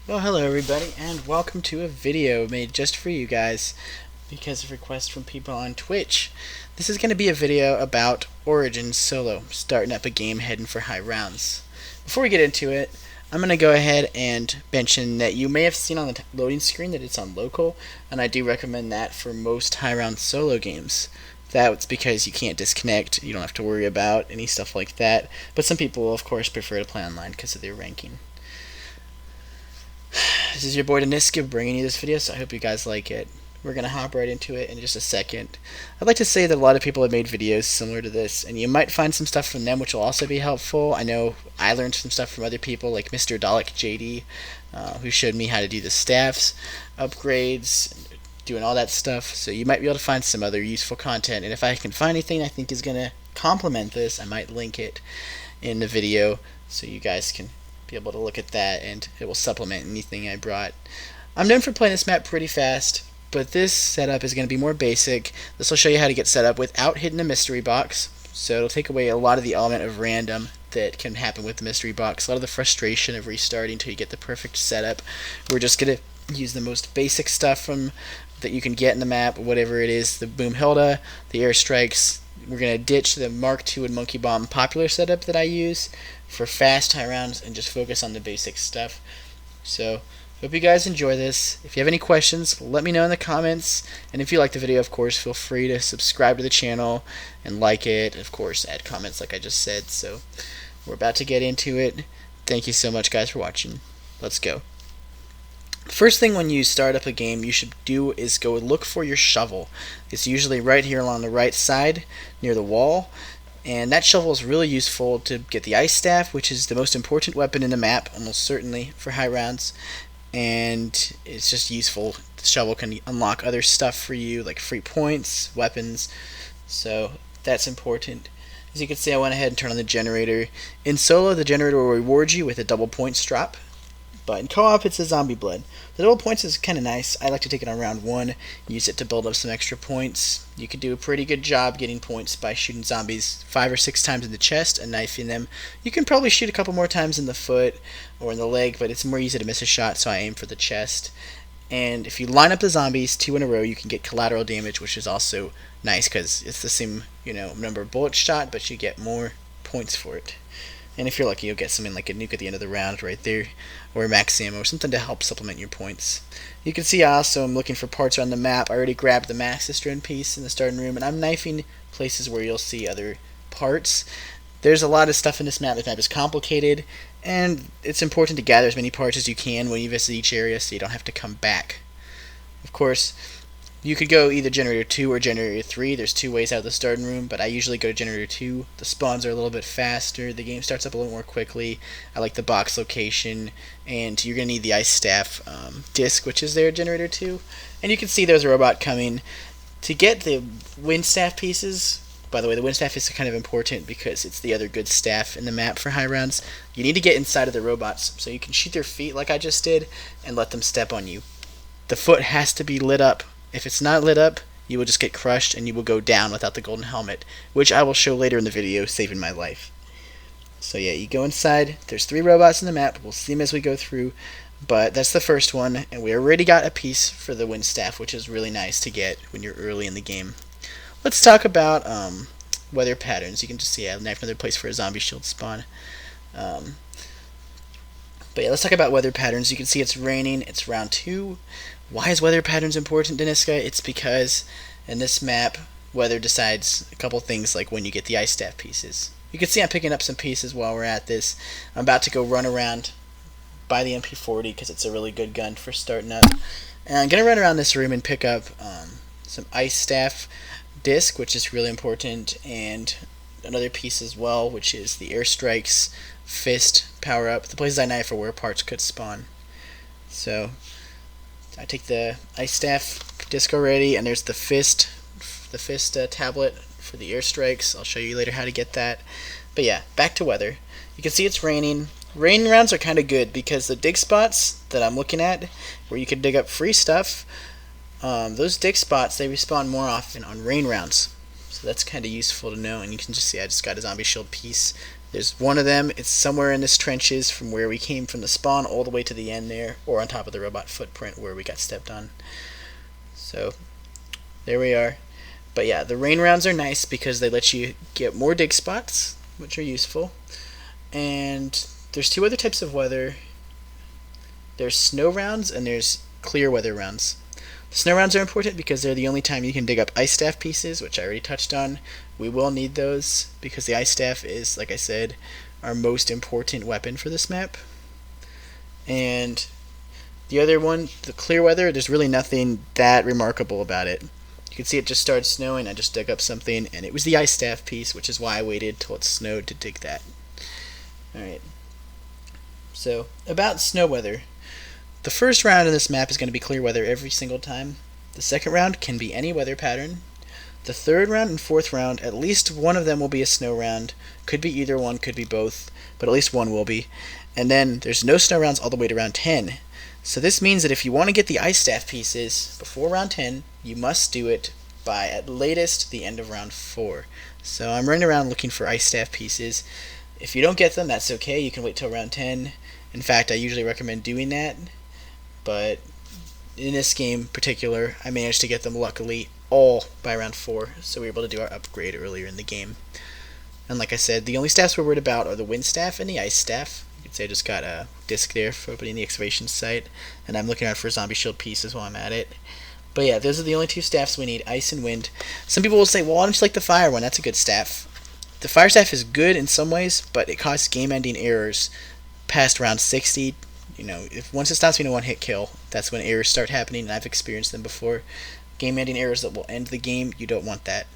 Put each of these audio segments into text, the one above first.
Well, hello everybody, and welcome to a video made just for you guys because of requests from people on Twitch. This is going to be a video about Origins Solo, starting up a game heading for high rounds. Before we get into it, I'm going to go ahead and mention that you may have seen on the loading screen that it's on local, and I do recommend that for most high round solo games. That's because you can't disconnect, you don't have to worry about any stuff like that, but some people of course prefer to play online because of their ranking. This is your boy Dahniska bringing you this video, so I hope you guys like it. We're going to hop right into it in just a second. I'd like to say that a lot of people have made videos similar to this, and you might find some stuff from them which will also be helpful. I know I learned some stuff from other people like Mr. Dalek JD, who showed me how to do the staffs, upgrades, doing all that stuff, so you might be able to find some other useful content, and if I can find anything I think is going to complement this, I might link it in the video so you guys can be able to look at that, and it will supplement anything I brought. I'm known for playing this map pretty fast, but this setup is going to be more basic. This will show you how to get set up without hitting a mystery box, so it'll take away a lot of the element of random that can happen with the mystery box, a lot of the frustration of restarting until you get the perfect setup. We're just going to use the most basic stuff from that you can get in the map, whatever it is, the Boom Hilda, the airstrikes. We're going to ditch the Mark II and Monkey Bomb popular setup that I use for fast high rounds and just focus on the basic stuff. So, hope you guys enjoy this. If you have any questions, let me know in the comments. And if you like the video, of course, feel free to subscribe to the channel and like it. Of course, add comments like I just said. So, we're about to get into it. Thank you so much, guys, for watching. Let's go. First thing when you start up a game you should do is go look for your shovel. It's usually right here along the right side near the wall, and that shovel is really useful to get the ice staff, which is the most important weapon in the map, almost certainly for high rounds, and it's just useful. The shovel can unlock other stuff for you like free points, weapons, so that's important. As you can see, I went ahead and turned on the generator. In solo, the generator will reward you with a double points drop, but in co-op it's a zombie blood. The double points is kind of nice. I like to take it on round 1, use it to build up some extra points. You can do a pretty good job getting points by shooting zombies 5 or 6 times in the chest and knifing them. You can probably shoot a couple more times in the foot or in the leg, but it's more easy to miss a shot, so I aim for the chest. And if you line up the zombies 2 in a row, you can get collateral damage, which is also nice because it's the same, number of bullets shot, but you get more points for it. And if you're lucky, you'll get something like a nuke at the end of the round right there, or max ammo, or something to help supplement your points. You can see I also am looking for parts around the map. I already grabbed the max cistern piece in the starting room, and I'm knifing places where you'll see other parts. There's a lot of stuff in this map. This map is complicated, and it's important to gather as many parts as you can when you visit each area so you don't have to come back. Of course, you could go either generator 2 or generator 3. There's 2 ways out of the starting room, but I usually go to generator 2. The spawns are a little bit faster. The game starts up a little more quickly. I like the box location, and you're going to need the ice staff disc, which is there at generator 2. And you can see there's a robot coming. To get the wind staff pieces, by the way, the wind staff is kind of important because it's the other good staff in the map for high rounds. You need to get inside of the robots so you can shoot their feet like I just did and let them step on you. The foot has to be lit up. If it's not lit up, you will just get crushed and you will go down without the golden helmet, which I will show later in the video, saving my life. So yeah, you go inside. There's 3 robots in the map. We'll see them as we go through, but that's the first one, and we already got a piece for the wind staff, which is really nice to get when you're early in the game. Let's talk about weather patterns. You can just see I have another place for a zombie shield spawn. But yeah, let's talk about weather patterns. You can see it's raining. It's round 2. Why is weather patterns important, Dahniska? It's because in this map, weather decides a couple things like when you get the ice staff pieces. You can see I'm picking up some pieces while we're at this. I'm about to go run around by the MP40 because it's a really good gun for starting up. And I'm going to run around this room and pick up some ice staff disc, which is really important, and another piece as well, which is the airstrikes fist power up. The places I knife are where parts could spawn. So I take the ice staff disc already, and there's the fist tablet for the airstrikes. I'll show you later how to get that. But yeah, back to weather. You can see it's raining. Rain rounds are kind of good because the dig spots that I'm looking at, where you can dig up free stuff, those dig spots, they respawn more often on rain rounds. So that's kind of useful to know, and you can just see I just got a zombie shield piece There's one of them. It's somewhere in this trenches from where we came from the spawn all the way to the end there, or on top of the robot footprint where we got stepped on. So there we are. But yeah, the rain rounds are nice because they let you get more dig spots, which are useful. And there's two other types of weather. There's snow rounds and there's clear weather rounds. The snow rounds are important because they're the only time you can dig up ice staff pieces, which I already touched on. We will need those because the ice staff is, like I said, our most important weapon for this map. And the other one, the clear weather, there's really nothing that remarkable about it. You can see it just started snowing. I just dug up something, and it was the ice staff piece, which is why I waited till it snowed to dig that. Alright. So, about snow weather. The first round of this map is going to be clear weather every single time. The second round can be any weather pattern. The third round and fourth round, at least one of them will be a snow round. Could be either one, could be both, but at least one will be. And then there's no snow rounds all the way to round 10. So this means that if you want to get the ice staff pieces before round 10, you must do it by at latest the end of round 4. So I'm running around looking for ice staff pieces. If you don't get them, that's okay. You can wait till round 10. In fact, I usually recommend doing that. But in this game in particular, I managed to get them luckily all by round 4, so we were able to do our upgrade earlier in the game. And like I said, the only staffs we're worried about are the wind staff and the ice staff. You can see I just got a disc there for opening the excavation site, and I'm looking out for zombie shield pieces while I'm at it. But yeah, those are the only two staffs we need, ice and wind. Some people will say, well, why don't you like the fire one? That's a good staff. The fire staff is good in some ways, but it causes game-ending errors past round 60. You know, if once it stops being a one-hit kill, that's when errors start happening, and I've experienced them before. Game-ending errors that will end the game, you don't want that.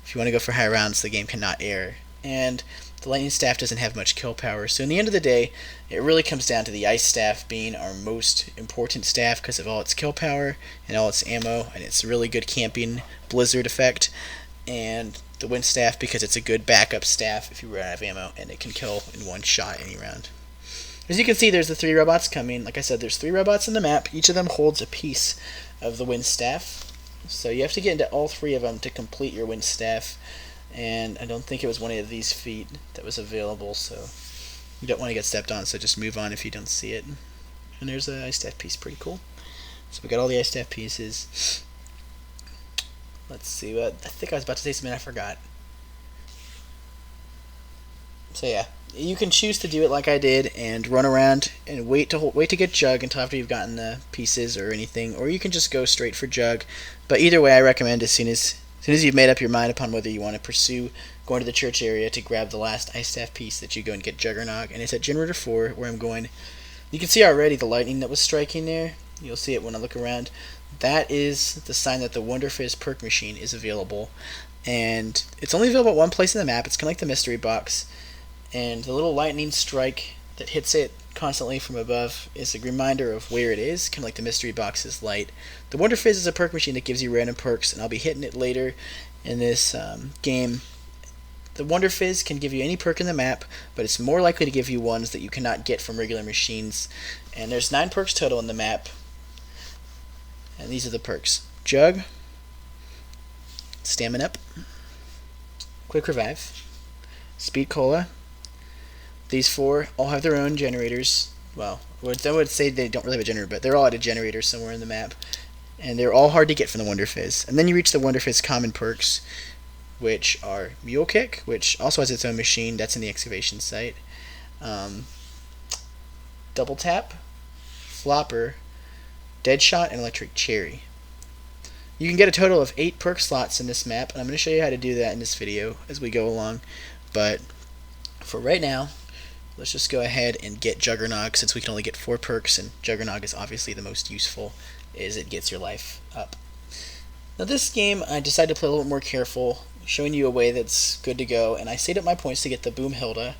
If you want to go for high rounds, the game cannot err. And the lightning staff doesn't have much kill power, so in the end of the day, it really comes down to the ice staff being our most important staff because of all its kill power and all its ammo, and it's a really good camping blizzard effect. And the wind staff because it's a good backup staff if you run out of ammo, and it can kill in one shot any round. As you can see, there's the 3 robots coming. Like I said, there's 3 robots in the map. Each of them holds a piece of the wind staff. So you have to get into all 3 of them to complete your wind staff. And I don't think it was one of these feet that was available, so you don't want to get stepped on, so just move on if you don't see it. And there's an ice staff piece, pretty cool. So we got all the ice staff pieces. Let's see, what I think I was about to say something I forgot. So yeah, you can choose to do it like I did and run around and wait to get Jug until after you've gotten the pieces or anything, or you can just go straight for Jug. But either way, I recommend as soon as you've made up your mind upon whether you want to pursue going to the church area to grab the last ice staff piece, that you go and get Juggernog, and it's at generator 4 where I'm going. You can see already the lightning that was striking there. You'll see it when I look around. That is the sign that the Wonderfizz perk machine is available, and it's only available at one place in the map. It's kind of like the mystery box. And the little lightning strike that hits it constantly from above is a reminder of where it is, kind of like the mystery box's light. The Wonderfizz is a perk machine that gives you random perks, and I'll be hitting it later in this game. The Wonderfizz can give you any perk in the map, but it's more likely to give you ones that you cannot get from regular machines. And there's 9 perks total in the map, and these are the perks: Jug, Stamina Up, Quick Revive, Speed Cola. These 4 all have their own generators. Well, I would say they don't really have a generator, but they're all at a generator somewhere in the map. And they're all hard to get from the Wonderfizz. And then you reach the Wonderfizz common perks, which are Mule Kick, which also has its own machine. That's in the excavation site. Double Tap, Flopper, Deadshot, and Electric Cherry. You can get a total of 8 perk slots in this map, and I'm going to show you how to do that in this video as we go along. But for right now, let's just go ahead and get Juggernog, since we can only get 4 perks, and Juggernog is obviously the most useful, as it gets your life up. Now this game, I decided to play a little more careful, showing you a way that's good to go, and I saved up my points to get the Boomhilda,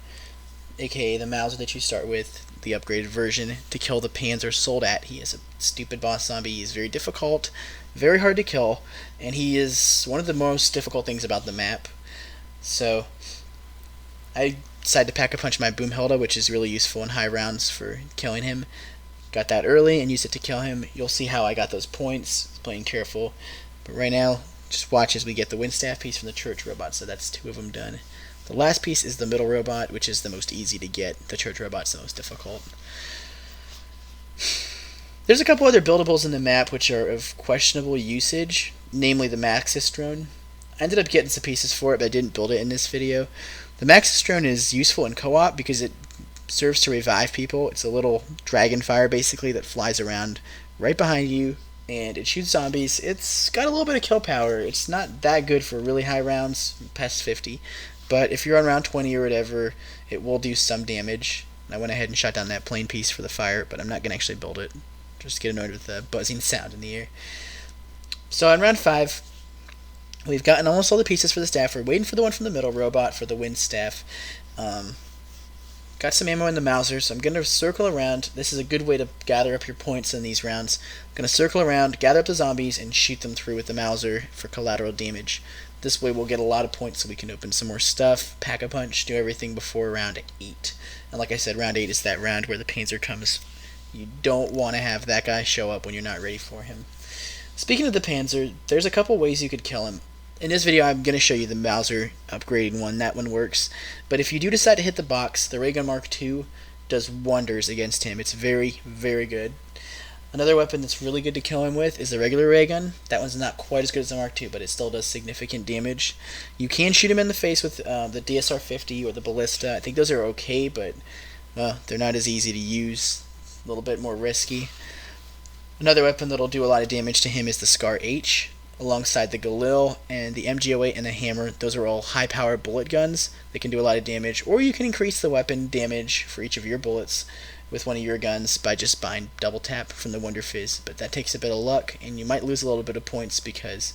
aka the Mauser that you start with, the upgraded version, to kill the Panzer Soldat. He is a stupid boss zombie. He's very difficult, very hard to kill, and he is one of the most difficult things about the map. So I decided to pack a punch my Boomhilda, which is really useful in high rounds for killing him. Got that early and used it to kill him. You'll see how I got those points, playing careful. But right now, just watch as we get the Windstaff piece from the church robot. So that's 2 of them done. The last piece is the middle robot, which is the most easy to get. The church robot's the most difficult. There's a couple other buildables in the map which are of questionable usage, namely the Maxis drone. I ended up getting some pieces for it, but I didn't build it in this video. The Maxis drone is useful in co-op because it serves to revive people. It's a little dragon fire basically that flies around right behind you, and it shoots zombies. It's got a little bit of kill power. It's not that good for really high rounds, past 50, but if you're on round 20 or whatever, it will do some damage. I went ahead and shot down that plane piece for the fire, but I'm not going to actually build it. Just get annoyed with the buzzing sound in the air. So in round 5, we've gotten almost all the pieces for the staff. We're waiting for the one from the middle robot for the wind staff. Got some ammo in the Mauser, so I'm going to circle around. This is a good way to gather up your points in these rounds. I'm going to circle around, gather up the zombies, and shoot them through with the Mauser for collateral damage. This way we'll get a lot of points so we can open some more stuff, pack a punch, do everything before round 8. And like I said, round 8 is that round where the Panzer comes. You don't want to have that guy show up when you're not ready for him. Speaking of the Panzer, there's a couple ways you could kill him. In this video, I'm going to show you the Mauser upgrading one. That one works. But if you do decide to hit the box, the Ray Gun Mark II does wonders against him. It's very, very good. Another weapon that's really good to kill him with is the regular ray gun. That one's not quite as good as the Mark II, but it still does significant damage. You can shoot him in the face with the DSR-50 or the Ballista. I think those are okay, but they're not as easy to use. A little bit more risky. Another weapon that'll do a lot of damage to him is the Scar H, alongside the Galil and the MG08 and the Hammer. Those are all high-power bullet guns that can do a lot of damage, or you can increase the weapon damage for each of your bullets with one of your guns by just buying double tap from the Wonder Fizz, but that takes a bit of luck, and you might lose a little bit of points because,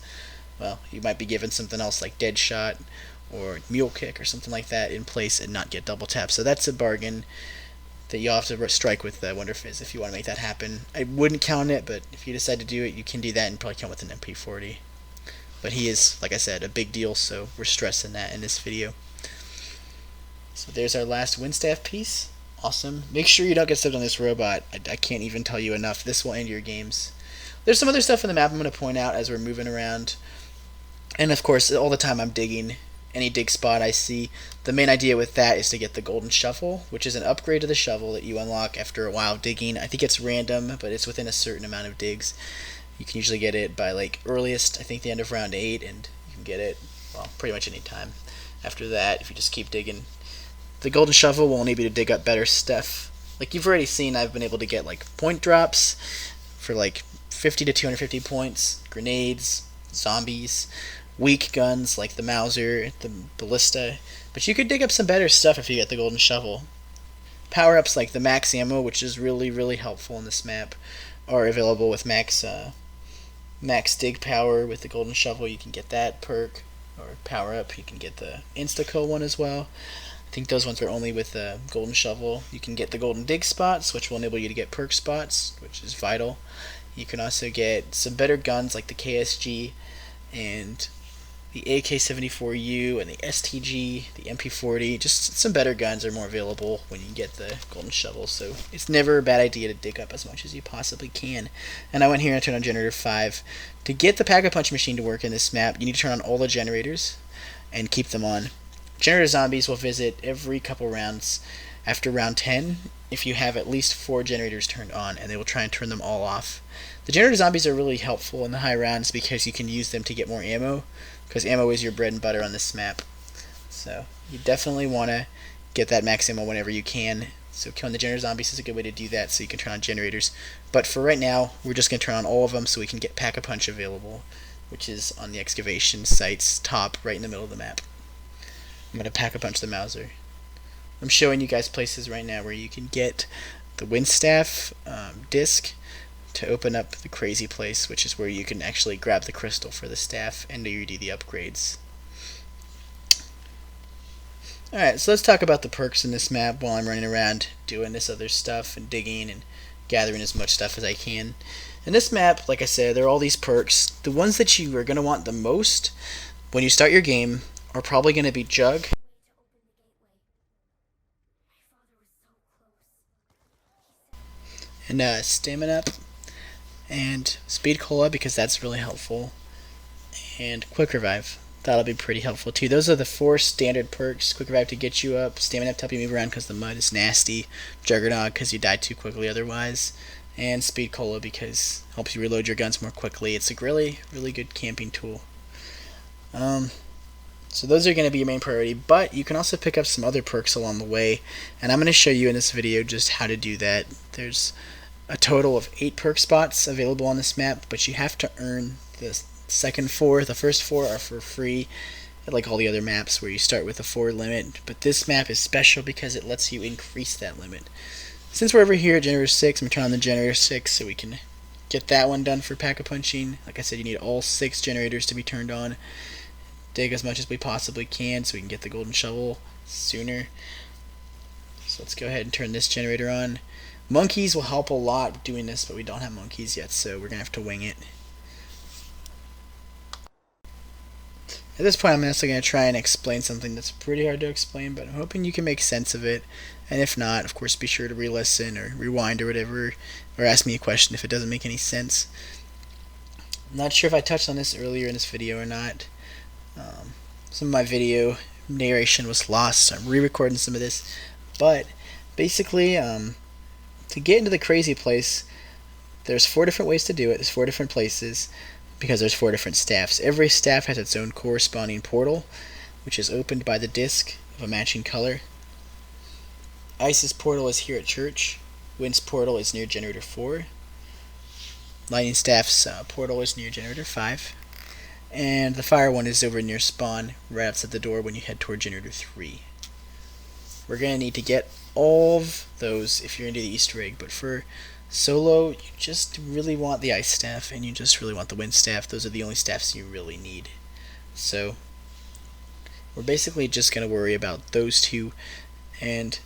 well, you might be given something else like Dead Shot or Mule Kick or something like that in place and not get double tap, so that's a bargain that you'll have to strike with the Wonder Fizz if you want to make that happen. I wouldn't count it, but if you decide to do it, you can do that and probably count with an MP40. But he is, like I said, a big deal, so we're stressing that in this video. So there's our last wind staff piece. Awesome. Make sure you don't get stuck on this robot. I can't even tell you enough. This will end your games. There's some other stuff in the map I'm going to point out as we're moving around. And of course, all the time I'm digging any dig spot I see. The main idea with that is to get the golden shovel, which is an upgrade to the shovel that you unlock after a while of digging. I think it's random, but it's within a certain amount of digs. You can usually get it by like earliest, I think the end of round 8, and you can get it, well, pretty much any time. After that, if you just keep digging, the golden shovel will enable you to dig up better stuff. Like you've already seen, I've been able to get like point drops for like 50 to 250 points, grenades, zombies, weak guns like the Mauser, the Ballista, but you could dig up some better stuff if you get the golden shovel. Power-ups like the max ammo, which is really, really helpful in this map, are available with max dig power with the golden shovel. You can get that perk or power-up. You can get the insta-kill one as well. I think those ones are only with the golden shovel. You can get the golden dig spots, which will enable you to get perk spots, which is vital. You can also get some better guns like the KSG and the AK-74U and the STG, the MP40, just some better guns are more available when you get the golden shovel, so it's never a bad idea to dig up as much as you possibly can. And I went here and turned on generator 5. To get the Pack-a-Punch machine to work in this map, you need to turn on all the generators and keep them on. Generator zombies will visit every couple rounds after round 10 if you have at least 4 generators turned on, and they will try and turn them all off. The generator zombies are really helpful in the high rounds because you can use them to get more ammo, because ammo is your bread and butter on this map. So you definitely want to get that max ammo whenever you can. So killing the generator zombies is a good way to do that, so you can turn on generators. But for right now, we're just going to turn on all of them so we can get Pack-a-Punch available, which is on the excavation site's top right in the middle of the map. I'm going to Pack-a-Punch the Mauser. I'm showing you guys places right now where you can get the wind staff disc to open up the crazy place, which is where you can actually grab the crystal for the staff and do the upgrades. Alright, so let's talk about the perks in this map while I'm running around doing this other stuff and digging and gathering as much stuff as I can. In this map, like I said, there are all these perks. The ones that you are going to want the most when you start your game are probably going to be Jug and Stamina Up and Speed Cola, because that's really helpful, and Quick Revive. That'll be pretty helpful too. Those are the 4 standard perks. Quick Revive to get you up, Stamina up to help you move around because the mud is nasty, Juggernaut because you die too quickly otherwise, and Speed Cola because it helps you reload your guns more quickly. It's a really, really good camping tool. So those are going to be your main priority, but you can also pick up some other perks along the way, and I'm going to show you in this video just how to do that. There's a total of 8 perk spots available on this map, but you have to earn the second 4. The first 4 are for free, like all the other maps where you start with a 4 limit, but this map is special because it lets you increase that limit. Since we're over here at Generator 6, I'm going to turn on the Generator 6 so we can get that one done for pack-a-punching. Like I said, you need all 6 generators to be turned on. Dig as much as we possibly can so we can get the golden shovel sooner. So let's go ahead and turn this generator on. Monkeys will help a lot doing this, but we don't have monkeys yet, so we're going to have to wing it. At this point, I'm also going to try and explain something that's pretty hard to explain, but I'm hoping you can make sense of it. And if not, of course, be sure to re-listen or rewind or whatever, or ask me a question if it doesn't make any sense. I'm not sure if I touched on this earlier in this video or not. Some of my video narration was lost, so I'm re-recording some of this. But basically, to get into the crazy place, there's 4 different ways to do it. There's 4 different places because there's 4 different staffs. Every staff has its own corresponding portal, which is opened by the disc of a matching color. Ice's portal is here at church. Wind's portal is near Generator 4. Lightning Staff's portal is near Generator 5. And the fire one is over near spawn, right outside the door when you head toward Generator 3. We're going to need to get all of those if you're into the Easter egg, but for solo, you just really want the ice staff and you just really want the wind staff. Those are the only staffs you really need. So we're basically just going to worry about those 2, and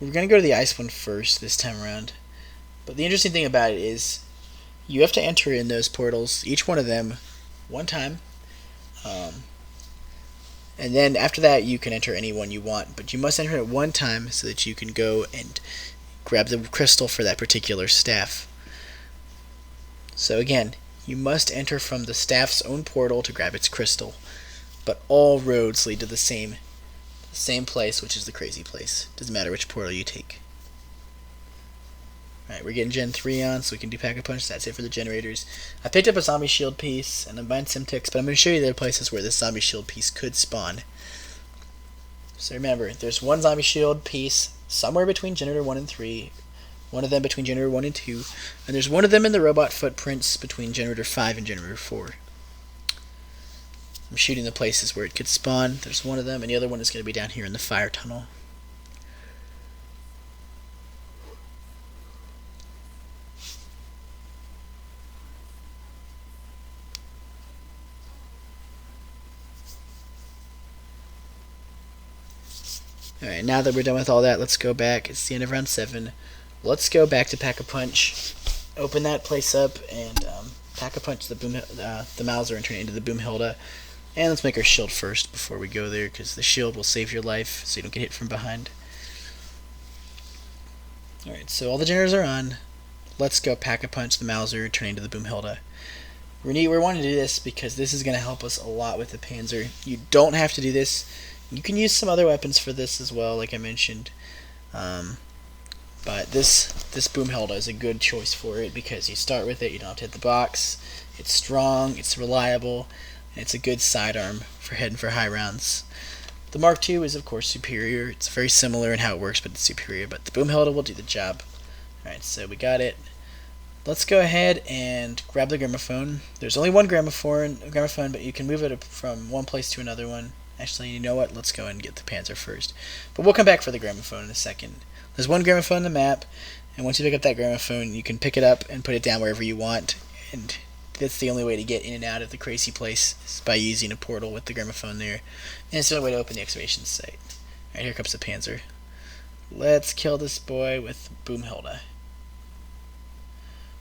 we're going to go to the ice one first this time around. But the interesting thing about it is you have to enter in those portals, each one of them, 1 time, and then after that you can enter any one you want, but you must enter it 1 time so that you can go and grab the crystal for that particular staff. So again, you must enter from the staff's own portal to grab its crystal, but all roads lead to the same place, which is the crazy place. Doesn't matter which portal you take. Alright, we're getting Gen 3 on, so we can do Pack-a-Punch. That's it for the generators. I picked up a zombie shield piece and a bind sim ticks, but I'm going to show you the other places where this zombie shield piece could spawn. So remember, there's 1 zombie shield piece somewhere between Generator 1 and 3, 1 of them between Generator 1 and 2, and there's 1 of them in the robot footprints between Generator 5 and Generator 4. I'm shooting the places where it could spawn. There's 1 of them, and the other one is going to be down here in the fire tunnel. Alright, now that we're done with all that, let's go back. It's the end of round 7. Let's go back to Pack-a-Punch, open that place up, and Pack-a-Punch the Mauser and turn it into the Boomhilda. And let's make our shield first before we go there, because the shield will save your life so you don't get hit from behind. Alright, so all the generators are on. Let's go Pack-a-Punch the Mauser, turn into the Boomhilda. We're wanting to do this because this is going to help us a lot with the Panzer. You don't have to do this. You can use some other weapons for this as well, like I mentioned. But this Boomhilda is a good choice for it because you start with it, you don't have to hit the box. It's strong, it's reliable, and it's a good sidearm for heading for high rounds. The Mark II is of course superior. It's very similar in how it works, but it's superior. But the Boomhilda will do the job. Alright, so we got it. Let's go ahead and grab the gramophone. There's only 1 gramophone, but you can move it from one place to another one. Actually, you know what? Let's go and get the Panzer first. But we'll come back for the gramophone in a second. There's 1 gramophone on the map, and once you pick up that gramophone, you can pick it up and put it down wherever you want. And that's the only way to get in and out of the crazy place, is by using a portal with the gramophone there. And it's the only way to open the excavation site. Alright, here comes the Panzer. Let's kill this boy with Boomhilda.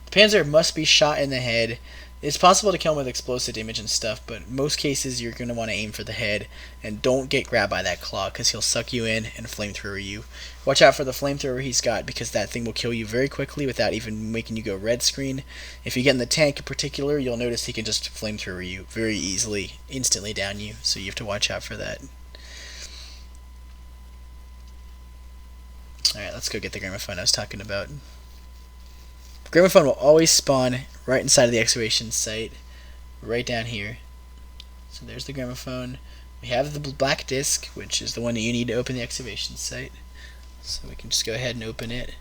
The Panzer must be shot in the head. It's possible to kill him with explosive damage and stuff, but most cases you're going to want to aim for the head, and don't get grabbed by that claw, because he'll suck you in and flamethrower you. Watch out for the flamethrower he's got, because that thing will kill you very quickly without even making you go red screen. If you get in the tank in particular, you'll notice he can just flamethrower you very easily, instantly down you, so you have to watch out for that. Alright, let's go get the gramophone I was talking about. The gramophone will always spawn right inside of the excavation site, right down here. So there's the gramophone. We have the black disc, which is the one that you need to open the excavation site. So we can just go ahead and open it.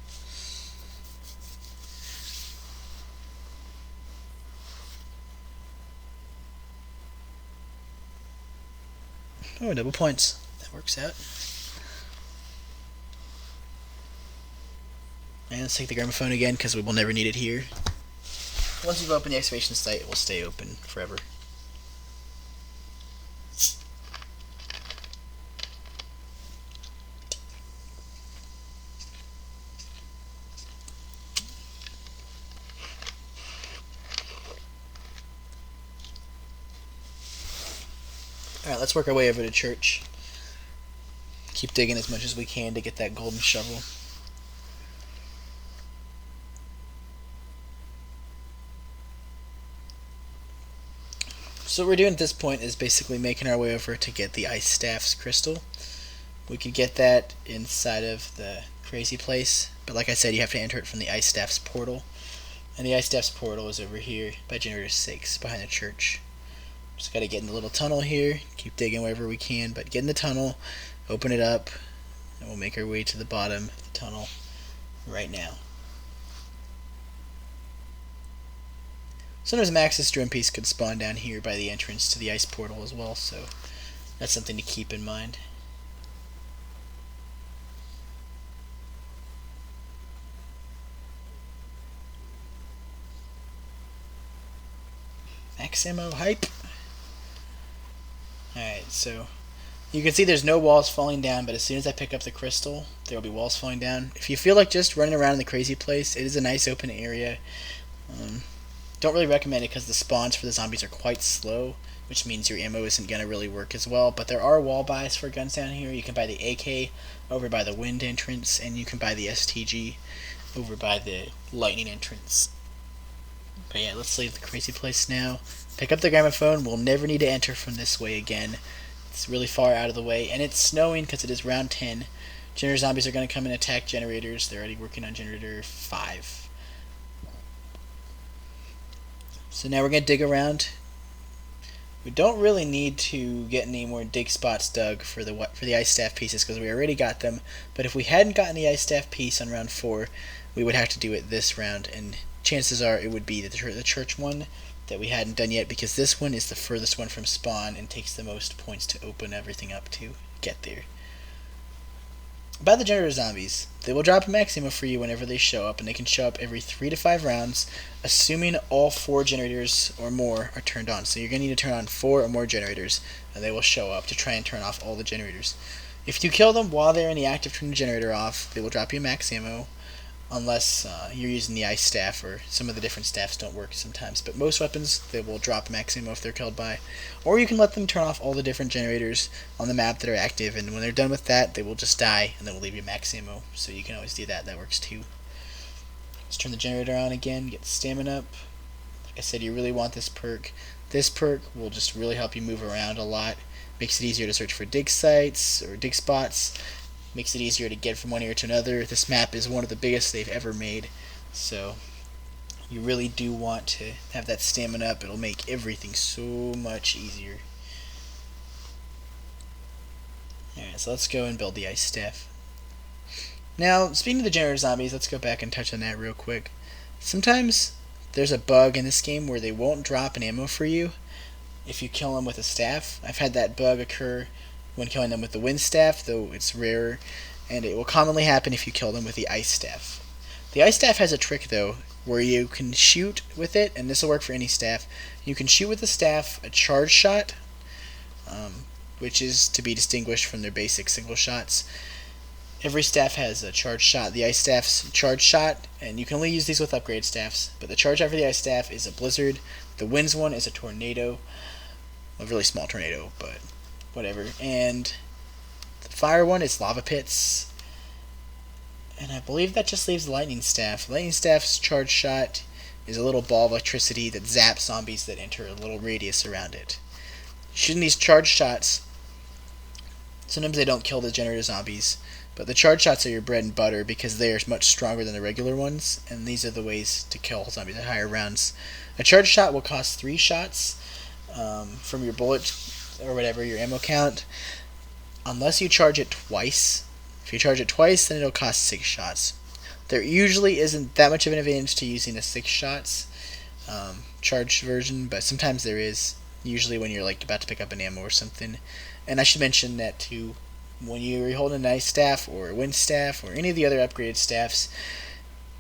Oh, double points. That works out. And let's take the gramophone again, because we will never need it here. Once you've opened the excavation site, it will stay open forever. Alright, let's work our way over to church. Keep digging as much as we can to get that golden shovel. So what we're doing at this point is basically making our way over to get the Ice Staff's crystal. We could get that inside of the crazy place, but like I said, you have to enter it from the Ice Staff's portal. And the Ice Staff's portal is over here by generator 6 behind the church. Just gotta get in the little tunnel here, keep digging wherever we can, but get in the tunnel, open it up, and we'll make our way to the bottom of the tunnel right now. Sometimes Max's drone piece could spawn down here by the entrance to the ice portal as well, so that's something to keep in mind. Max ammo hype. Alright, so you can see there's no walls falling down, but as soon as I pick up the crystal, there will be walls falling down. If you feel like just running around in the crazy place, it is a nice open area. Don't really recommend it because the spawns for the zombies are quite slow, which means your ammo isn't going to really work as well. But there are wall buys for guns down here. You can buy the AK over by the wind entrance, and you can buy the STG over by the lightning entrance. But yeah, let's leave the crazy place now. Pick up the gramophone. We'll never need to enter from this way again. It's really far out of the way, and it's snowing because it is round 10. Generator zombies are going to come and attack generators. They're already working on generator 5. So now we're going to dig around. We don't really need to get any more dig spots dug for the ice staff pieces because we already got them. But if we hadn't gotten the ice staff piece on round 4, we would have to do it this round. And chances are it would be the church one that we hadn't done yet, because this one is the furthest one from spawn and takes the most points to open everything up to get there. About the generator zombies, they will drop a maximum for you whenever they show up, and they can show up every 3 to 5 rounds, assuming all 4 generators or more are turned on. So you're going to need to turn on 4 or more generators, and they will show up to try and turn off all the generators. If you kill them while they're in the act of turning the generator off, they will drop you max ammo, unless you're using the ice staff, or some of the different staffs don't work sometimes. But most weapons, they will drop max ammo if they're killed by. Or you can let them turn off all the different generators on the map that are active, and when they're done with that, they will just die, and they will leave you max ammo. So you can always do that. That works too. Let's turn the generator on again, get the stamina up. Like I said, you really want this perk. This perk will just really help you move around a lot. Makes it easier to search for dig sites or dig spots. Makes it easier to get from one area to another. This map is one of the biggest they've ever made, so you really do want to have that stamina up. It'll make everything so much easier. Alright, so let's go and build the ice staff. Now, speaking of the generator zombies, let's go back and touch on that real quick. Sometimes there's a bug in this game where they won't drop an ammo for you if you kill them with a staff. I've had that bug occur when killing them with the wind staff, though it's rarer, and it will commonly happen if you kill them with the ice staff. The ice staff has a trick, though, where you can shoot with it, and this will work for any staff. You can shoot with the staff a charge shot, which is to be distinguished from their basic single shots. Every staff has a charge shot. The ice staff's charge shot, and you can only use these with upgrade staffs, but the charge shot for the ice staff is a blizzard. The winds one is a tornado, a really small tornado, but whatever. And the fire one is lava pits. And I believe that just leaves the lightning staff. Lightning staff's charge shot is a little ball of electricity that zaps zombies that enter a little radius around it. Shooting these charge shots, sometimes they don't kill the generator zombies, but the charge shots are your bread and butter because they are much stronger than the regular ones, and these are the ways to kill zombies at higher rounds. A charge shot will cost 3 shots from your bullet or whatever, your ammo count, unless you charge it twice. If you charge it twice, then it'll cost 6 shots. There usually isn't that much of an advantage to using a 6 shots charged version, but sometimes there is, usually when you're like about to pick up an ammo or something. And I should mention that too, when you're holding an ice staff or a wind staff or any of the other upgraded staffs,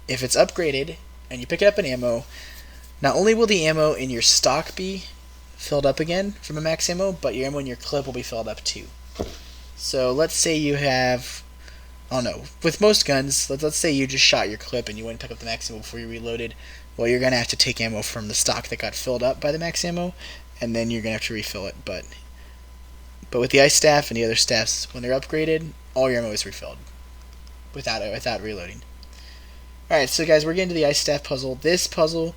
if it's upgraded and you pick up an ammo, not only will the ammo in your stock be filled up again from a max ammo, but your ammo in your clip will be filled up too. So let's say you have, I don't know, with most guns, let's say you just shot your clip and you went and picked up the max ammo before you reloaded. Well, you're going to have to take ammo from the stock that got filled up by the max ammo, and then you're going to have to refill it. But with the ice staff and the other staffs, when they're upgraded, all your ammo is refilled without reloading. Alright, so guys, we're getting to the ice staff puzzle. This puzzle,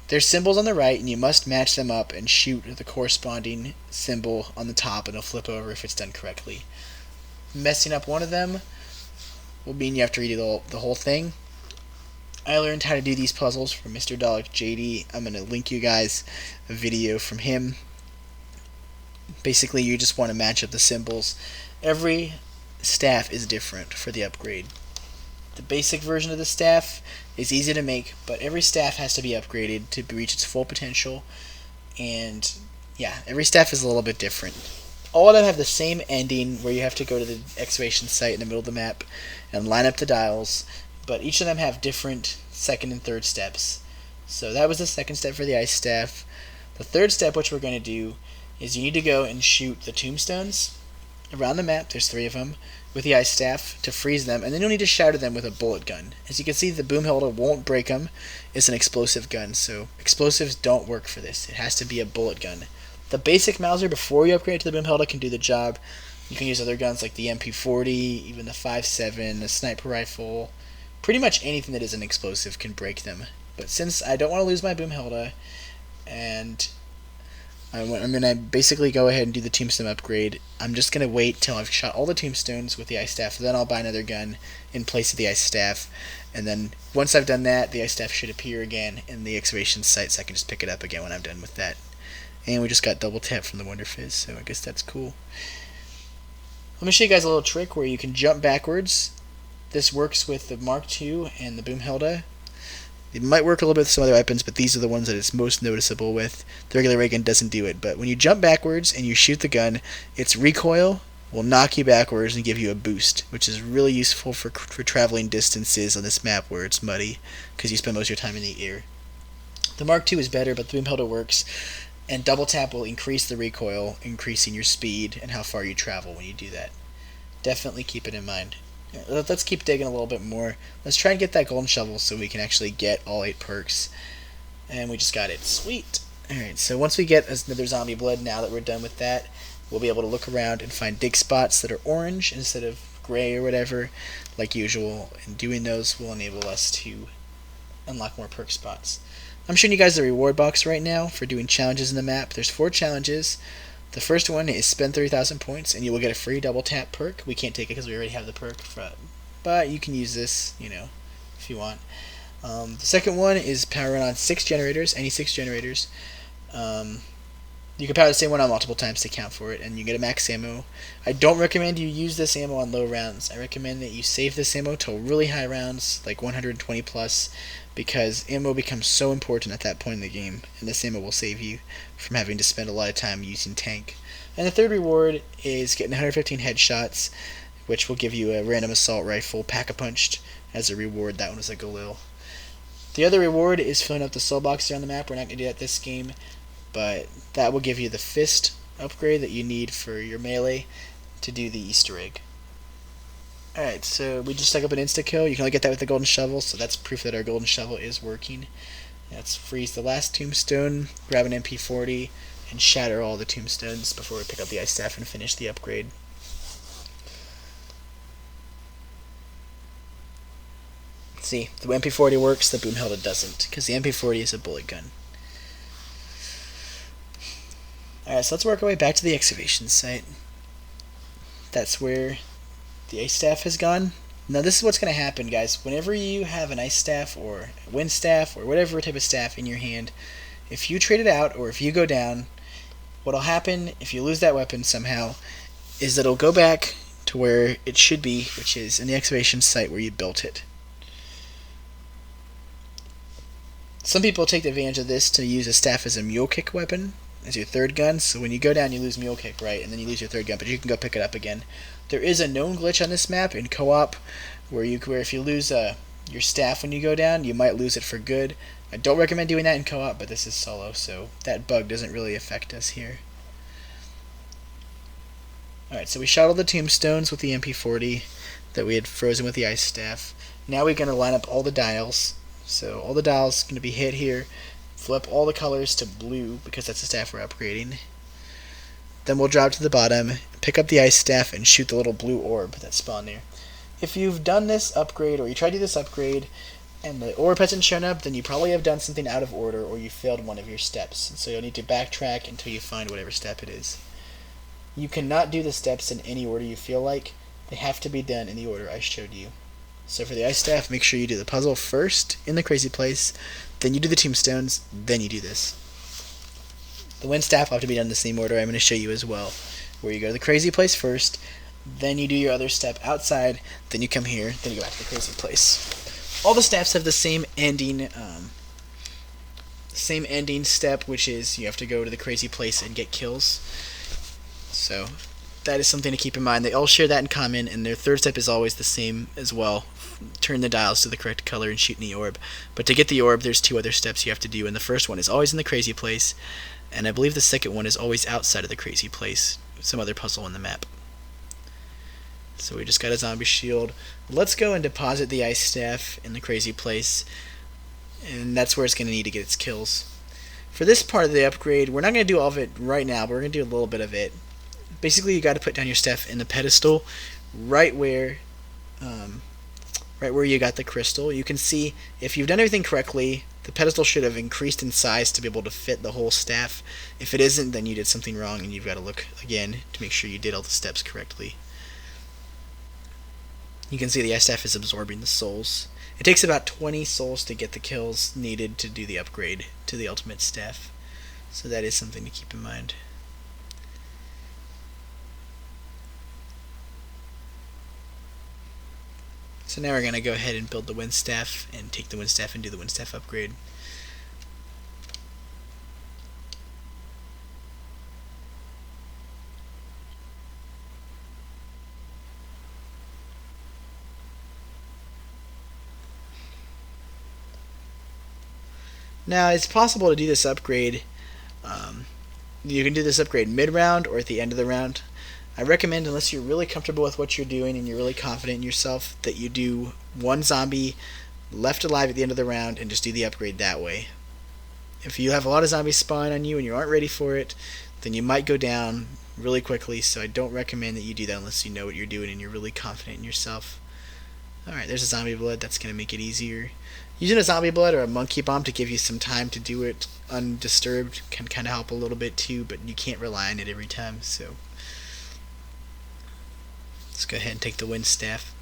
there's symbols on the right, and you must match them up and shoot the corresponding symbol on the top, and it'll flip over if it's done correctly. Messing up one of them will mean you have to redo the whole thing. I learned how to do these puzzles from Mr. Dalek JD. I'm going to link you guys a video from him. Basically, you just want to match up the symbols. Every staff is different for the upgrade. The basic version of the staff is easy to make, but every staff has to be upgraded to reach its full potential. And yeah, every staff is a little bit different. All of them have the same ending where you have to go to the excavation site in the middle of the map and line up the dials, but each of them have different second and third steps. So that was the second step for the ice staff. The third step, which we're going to do, is you need to go and shoot the tombstones around the map, there's 3 of them, with the ice staff to freeze them, and then you'll need to shatter them with a bullet gun. As you can see, the Boomhilda won't break them. It's an explosive gun, so explosives don't work for this. It has to be a bullet gun. The basic Mauser, before you upgrade to the Boomhilda, can do the job. You can use other guns like the MP40, even the 5.7, the sniper rifle. Pretty much anything that is an explosive can break them. But since I don't want to lose my Boomhilda, and I'm going to basically go ahead and do the tombstone upgrade, I'm just going to wait till I've shot all the tombstones with the ice staff, then I'll buy another gun in place of the ice staff, and then once I've done that, the ice staff should appear again in the excavation site, so I can just pick it up again when I'm done with that. And we just got double tap from the Wonder Fizz, so I guess that's cool. Let me show you guys a little trick where you can jump backwards. This works with the Mark II and the Boomhilda. It might work a little bit with some other weapons, but these are the ones that it's most noticeable with. The regular ray gun doesn't do it, but when you jump backwards and you shoot the gun, its recoil will knock you backwards and give you a boost, which is really useful for traveling distances on this map where it's muddy, because you spend most of your time in the air. The Mark II is better, but the Boomhilda works, and double tap will increase the recoil, increasing your speed and how far you travel when you do that. Definitely keep it in mind. Let's keep digging a little bit more. Let's try and get that golden shovel so we can actually get all 8 perks. And we just got it. Sweet! Alright, so once we get another zombie blood, now that we're done with that, we'll be able to look around and find dig spots that are orange instead of gray or whatever, like usual. And doing those will enable us to unlock more perk spots. I'm showing you guys the reward box right now for doing challenges in the map. There's 4 challenges. The first one is spend 30,000 points and you will get a free double tap perk. We can't take it because we already have the perk, but you can use this, if you want. The second one is power run on 6 generators, any 6 generators. You can power the same one on multiple times to count for it, and you get a max ammo. I don't recommend you use this ammo on low rounds. I recommend that you save this ammo till really high rounds, like 120 plus, because ammo becomes so important at that point in the game, and this ammo will save you from having to spend a lot of time using tank. And the third reward is getting 115 headshots, which will give you a random assault rifle pack-a-punched as a reward. That one was a Galil. The other reward is filling up the soul box around the map. We're not going to do that this game, but that will give you the fist upgrade that you need for your melee to do the Easter egg. Alright, so we just dug up an insta-kill. You can only get that with the golden shovel, so that's proof that our golden shovel is working. Let's freeze the last tombstone, grab an MP40, and shatter all the tombstones before we pick up the ice staff and finish the upgrade. See, the MP40 works, the Boomhilda doesn't, because the MP40 is a bullet gun. Alright, so let's work our way back to the excavation site. That's where the ice staff has gone. Now this is what's going to happen, guys. Whenever you have an ice staff or a wind staff or whatever type of staff in your hand, if you trade it out or if you go down, what'll happen if you lose that weapon somehow is that it'll go back to where it should be, which is in the excavation site where you built it. Some people take advantage of this to use a staff as a mule kick weapon, as your third gun. So when you go down, you lose mule kick, right? And then you lose your third gun, but you can go pick it up again. There is a known glitch on this map in co-op where if you lose your staff when you go down, you might lose it for good. I don't recommend doing that in co-op, but this is solo, so that bug doesn't really affect us here. Alright, so we shot all the tombstones with the MP40 that we had frozen with the ice staff. Now we're going to line up all the dials. So all the dials are going to be hit here. Flip all the colors to blue because that's the staff we're upgrading. Then we'll drop to the bottom, pick up the ice staff, and shoot the little blue orb that spawned there. If you've done this upgrade, or you tried to do this upgrade, and the orb hasn't shown up, then you probably have done something out of order, or you failed one of your steps. And so you'll need to backtrack until you find whatever step it is. You cannot do the steps in any order you feel like. They have to be done in the order I showed you. So for the ice staff, make sure you do the puzzle first in the crazy place, then you do the tombstones, then you do this. The wind staff will have to be done in the same order I'm going to show you as well, where you go to the crazy place first, then you do your other step outside, then you come here, then you go back to the crazy place. All the staffs have the same ending step, which is you have to go to the crazy place and get kills. So that is something to keep in mind. They all share that in common, and their third step is always the same as well. Turn the dials to the correct color and shoot in the orb. But to get the orb, there's two other steps you have to do, and the first one is always in the crazy place, and I believe the second one is always outside of the crazy place, some other puzzle on the map. So we just got a zombie shield. Let's go and deposit the ice staff in the crazy place, and that's where it's going to need to get its kills. For this part of the upgrade, we're not going to do all of it right now, but we're going to do a little bit of it. Basically, you got to put down your staff in the pedestal, right where you got the crystal. You can see if you've done everything correctly, the pedestal should have increased in size to be able to fit the whole staff. If it isn't, then you did something wrong, and you've got to look again to make sure you did all the steps correctly. You can see the ice staff is absorbing the souls. It takes about 20 souls to get the kills needed to do the upgrade to the ultimate staff. So that is something to keep in mind. So now we're going to go ahead and build the wind staff and take the wind staff and do the wind staff upgrade. Now it's possible to do this upgrade. You can do this upgrade mid-round or at the end of the round. I recommend, unless you're really comfortable with what you're doing and you're really confident in yourself, that you do one zombie left alive at the end of the round and just do the upgrade that way. If you have a lot of zombies spawn on you and you aren't ready for it, then you might go down really quickly, so I don't recommend that you do that unless you know what you're doing and you're really confident in yourself. Alright, there's a zombie blood. That's going to make it easier. Using a zombie blood or a monkey bomb to give you some time to do it undisturbed can kind of help a little bit too, but you can't rely on it every time, so let's go ahead and take the wind staff.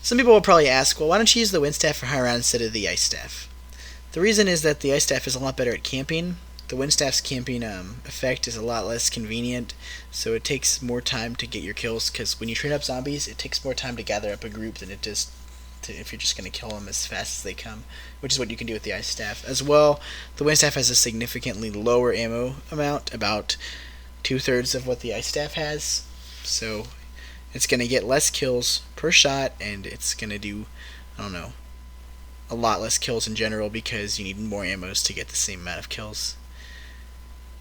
Some people will probably ask, well, why don't you use the wind staff for high round instead of the ice staff? The reason is that the ice staff is a lot better at camping. The wind staff's camping effect is a lot less convenient, so it takes more time to get your kills, because when you train up zombies, it takes more time to gather up a group than it does if you're just going to kill them as fast as they come, which is what you can do with the ice staff. As well, the wind staff has a significantly lower ammo amount, about 2/3 of what the ice staff has, so it's going to get less kills per shot, and it's going to do, I don't know, a lot less kills in general because you need more ammos to get the same amount of kills.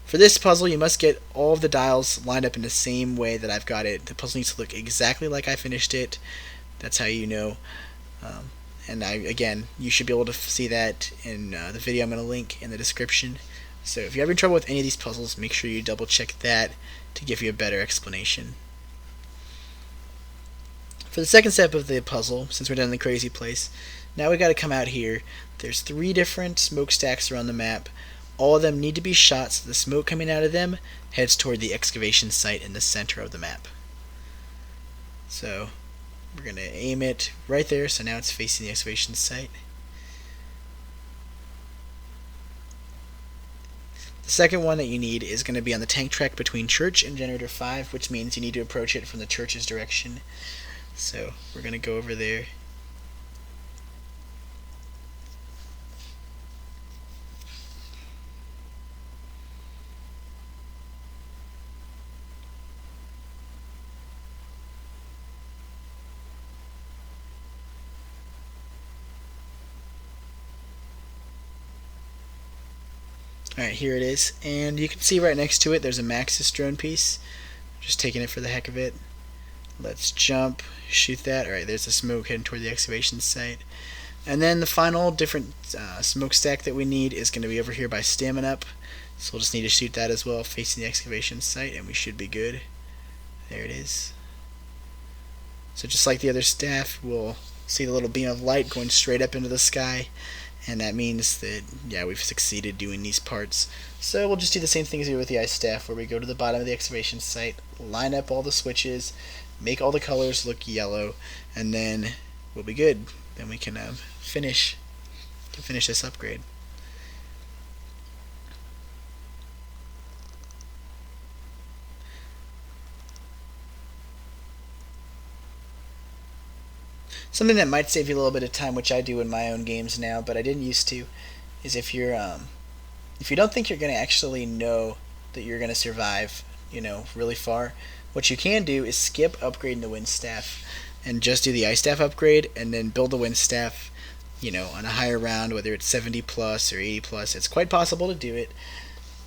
For this puzzle, you must get all of the dials lined up in the same way that I've got it. The puzzle needs to look exactly like I finished it. That's how you know. And again, you should be able to see that in the video I'm going to link in the description. So if you're having trouble with any of these puzzles, make sure you double check that to give you a better explanation. For the second step of the puzzle, since we're done in the crazy place, now we got to come out here. There's 3 different smokestacks around the map. All of them need to be shot so the smoke coming out of them heads toward the excavation site in the center of the map. So we're going to aim it right there, so now it's facing the excavation site. The second one that you need is going to be on the tank track between church and generator 5, which means you need to approach it from the church's direction. So we're going to go over there. Alright, here it is, and you can see right next to it there's a Maxis drone piece. Just taking it for the heck of it. Let's jump, shoot that. Alright, there's the smoke heading toward the excavation site. And then the final different smokestack that we need is going to be over here by Stamina Up. So we'll just need to shoot that as well, facing the excavation site, and we should be good. There it is. So just like the other staff, we'll see the little beam of light going straight up into the sky. And that means that, yeah, we've succeeded doing these parts. So we'll just do the same thing as we do with the ice staff, where we go to the bottom of the excavation site, line up all the switches, make all the colors look yellow, and then we'll be good. Then we can finish this upgrade. Something that might save you a little bit of time, which I do in my own games now, but I didn't used to, is if you don't think you're going to actually know that you're going to survive, really far, what you can do is skip upgrading the wind staff and just do the ice staff upgrade, and then build the wind staff, on a higher round, whether it's 70 plus or 80 plus. It's quite possible to do it.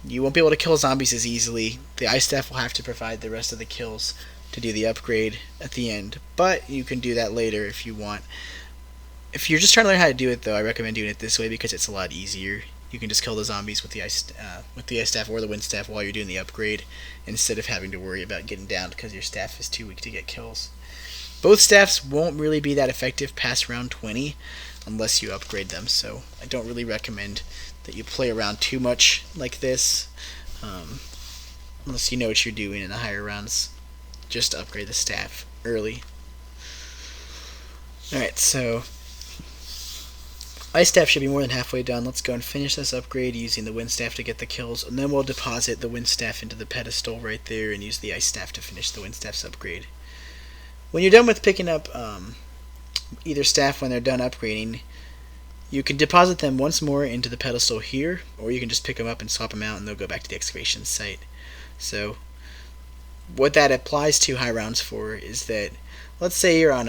You won't be able to kill zombies as easily. The ice staff will have to provide the rest of the kills to do the upgrade at the end, but you can do that later if you want. If you're just trying to learn how to do it, though, I recommend doing it this way because it's a lot easier. You can just kill the zombies with the ice staff or the wind staff while you're doing the upgrade, instead of having to worry about getting down because your staff is too weak to get kills. Both staffs won't really be that effective past round 20 unless you upgrade them, so I don't really recommend that you play around too much like this, unless you know what you're doing in the higher rounds. Just upgrade the staff early. Alright, so ice staff should be more than halfway done. Let's go and finish this upgrade using the wind staff to get the kills, and then we'll deposit the wind staff into the pedestal right there and use the ice staff to finish the wind staff's upgrade. When you're done with picking up either staff when they're done upgrading, you can deposit them once more into the pedestal here, or you can just pick them up and swap them out and they'll go back to the excavation site. So what that applies to high rounds for is that, let's say you're on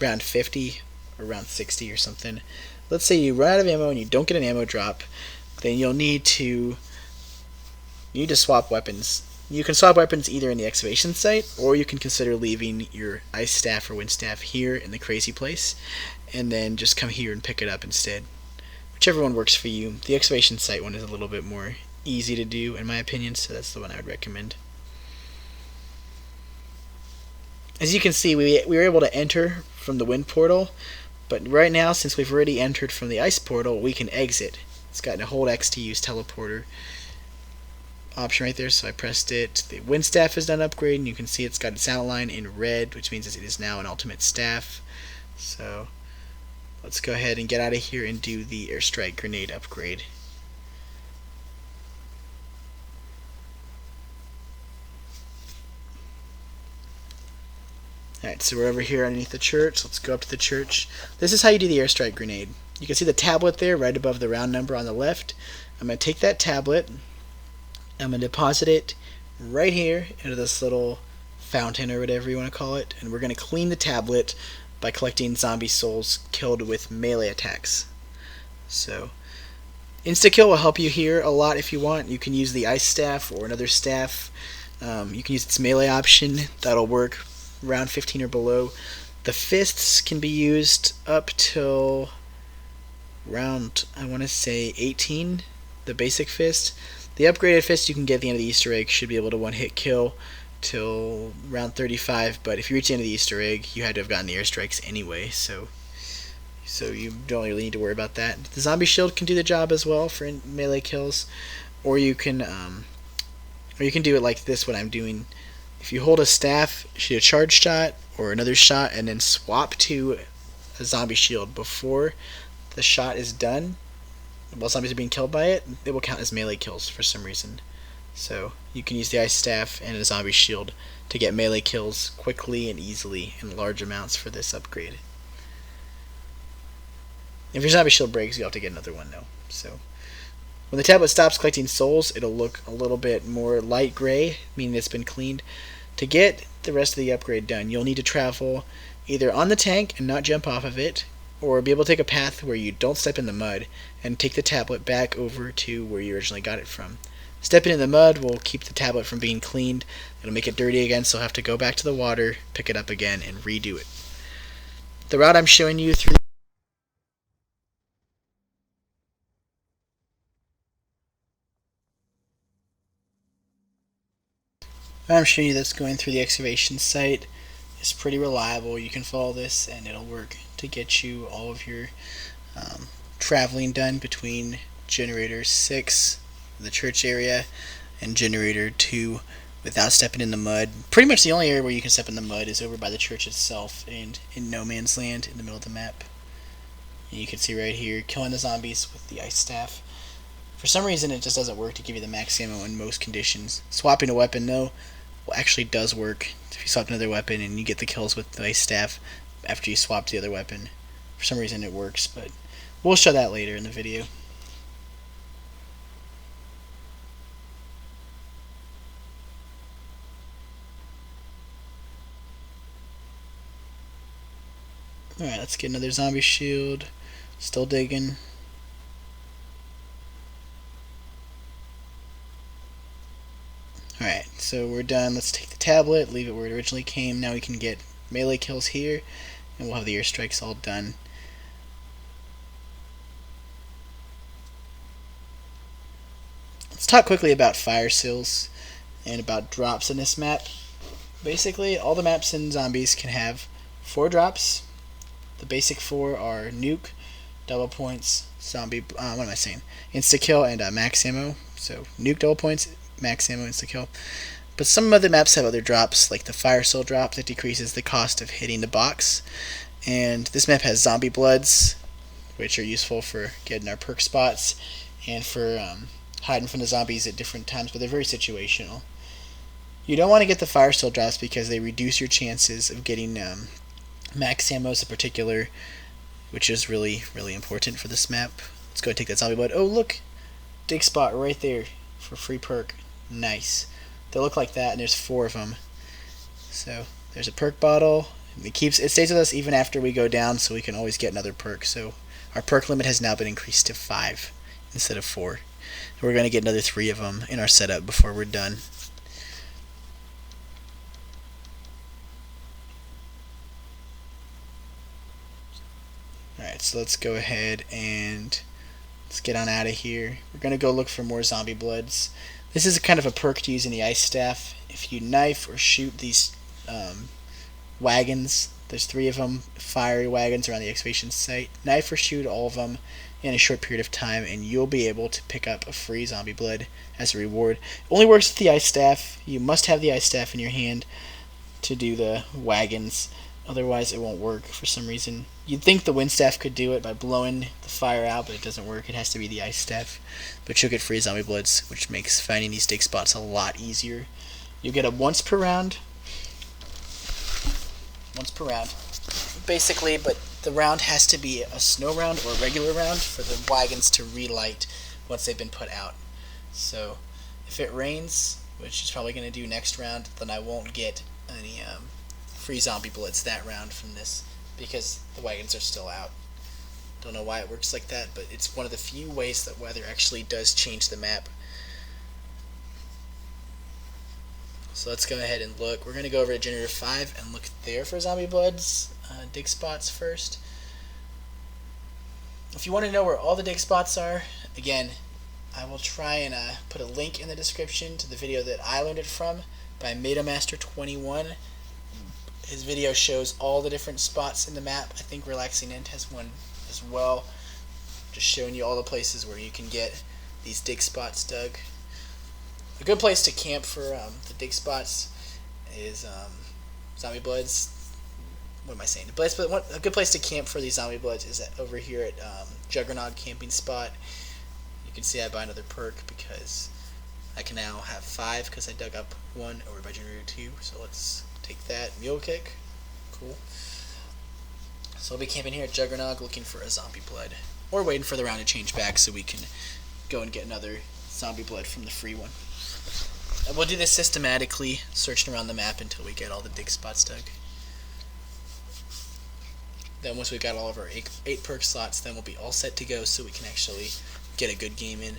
round 50 or round 60 or something. Let's say you run out of ammo and you don't get an ammo drop, then you'll need to swap weapons. You can swap weapons either in the excavation site, or you can consider leaving your ice staff or wind staff here in the crazy place, and then just come here and pick it up instead. Whichever one works for you. The excavation site one is a little bit more easy to do in my opinion, so that's the one I would recommend. As you can see, we were able to enter from the wind portal, but right now, since we've already entered from the ice portal, we can exit. It's got a hold X to use teleporter option right there, so I pressed it. The wind staff is done upgrading. You can see it's got its outline in red, which means it is now an ultimate staff. So let's go ahead and get out of here and do the airstrike grenade upgrade. Alright, so we're over here underneath the church. Let's go up to the church. This is how you do the airstrike grenade. You can see the tablet there right above the round number on the left. I'm going to take that tablet, I'm going to deposit it right here into this little fountain or whatever you want to call it, and we're going to clean the tablet by collecting zombie souls killed with melee attacks. So Insta-kill will help you here a lot if you want. You can use the ice staff or another staff. You can use its melee option. That'll work round 15 or below. The fists can be used up till round, I want to say 18, the basic fist. The upgraded fist you can get at the end of the Easter egg should be able to one-hit kill till round 35, but if you reach the end of the Easter egg, you had to have gotten the airstrikes anyway, so you don't really need to worry about that. The zombie shield can do the job as well for melee kills, or you can do it like this, what I'm doing. If you hold a staff, shoot a charge shot or another shot, and then swap to a zombie shield before the shot is done, while zombies are being killed by it, it will count as melee kills for some reason. So you can use the ice staff and a zombie shield to get melee kills quickly and easily in large amounts for this upgrade. If your zombie shield breaks, you'll have to get another one though. So when the tablet stops collecting souls, it'll look a little bit more light gray, meaning it's been cleaned. To get the rest of the upgrade done, you'll need to travel either on the tank and not jump off of it, or be able to take a path where you don't step in the mud and take the tablet back over to where you originally got it from. Stepping in the mud will keep the tablet from being cleaned. It'll make it dirty again, so you'll have to go back to the water, pick it up again, and redo it. The route I'm showing you through that's going through the excavation site is pretty reliable. You can follow this and it'll work to get you all of your traveling done between generator 6, the church area, and generator 2 without stepping in the mud. Pretty much the only area where you can step in the mud is over by the church itself and in no man's land in the middle of the map. And you can see right here, killing the zombies with the ice staff. For some reason it just doesn't work to give you the max ammo in most conditions. Swapping a weapon though actually does work. If you swap another weapon and you get the kills with the ice staff after you swap the other weapon, for some reason it works, but we'll show that later in the video. Alright, let's get another zombie shield. Still digging. Alright, so we're done. Let's take the tablet, leave it where it originally came. Now we can get melee kills here, and we'll have the airstrikes all done. Let's talk quickly about fire seals and about drops in this map. Basically, all the maps in Zombies can have 4 drops. The basic 4 are nuke, double points, zombie, insta-kill, and max ammo. So nuke, double points, max ammo, insta-kill. But some other maps have other drops, like the fire seal drop that decreases the cost of hitting the box. And this map has zombie bloods, which are useful for getting our perk spots and for hiding from the zombies at different times, but they're very situational. You don't want to get the fire seal drops because they reduce your chances of getting max ammos in particular, which is really, really important for this map. Let's go and take that zombie blood. Oh, look! Dig spot right there for free perk. Nice. They look like that, and there's 4 of them. So, there's a perk bottle. It stays with us even after we go down, so we can always get another perk. So, our perk limit has now been increased to 5 instead of 4. And we're going to get another 3 of them in our setup before we're done. Alright, so let's go ahead and let's get on out of here. We're going to go look for more zombie bloods. This is kind of a perk to use in the ice staff. If you knife or shoot these wagons, there's 3 of them, fiery wagons around the excavation site. Knife or shoot all of them in a short period of time, and you'll be able to pick up a free zombie blood as a reward. It only works with the ice staff. You must have the ice staff in your hand to do the wagons. Otherwise, it won't work for some reason. You'd think the wind staff could do it by blowing the fire out, but it doesn't work. It has to be the ice staff. But you'll get free zombie bloods, which makes finding these dig spots a lot easier. You'll get them once per round. Basically, but the round has to be a snow round or a regular round for the wagons to relight once they've been put out. So, if it rains, which is probably going to do next round, then I won't get any free zombie bullets that round from this because the wagons are still out. Don't know why it works like that, but it's one of the few ways that weather actually does change the map. So let's go ahead and look. We're going to go over to Generator 5 and look there for Zombie Bloods. Dig spots first. If you want to know where all the dig spots are, again, I will try and put a link in the description to the video that I learned it from by MatoMaster21. His video shows all the different spots in the map. I think Relaxing End has one as well, just showing you all the places where you can get these dig spots dug. A good place to camp for the dig spots is Zombie Bloods. What am I saying? A good place to camp for these Zombie Bloods is over here at Juggernaut camping spot. You can see I buy another perk because I can now have 5 because I dug up 1 over by Generator 2. So let's take that. Mule Kick. Cool. So I'll be camping here at Juggernaut looking for a Zombie Blood. Or waiting for the round to change back so we can go and get another Zombie Blood from the free one. And we'll do this systematically, searching around the map until we get all the dig spots dug. Then once we've got all of our 8 perk slots, then we'll be all set to go so we can actually get a good game in.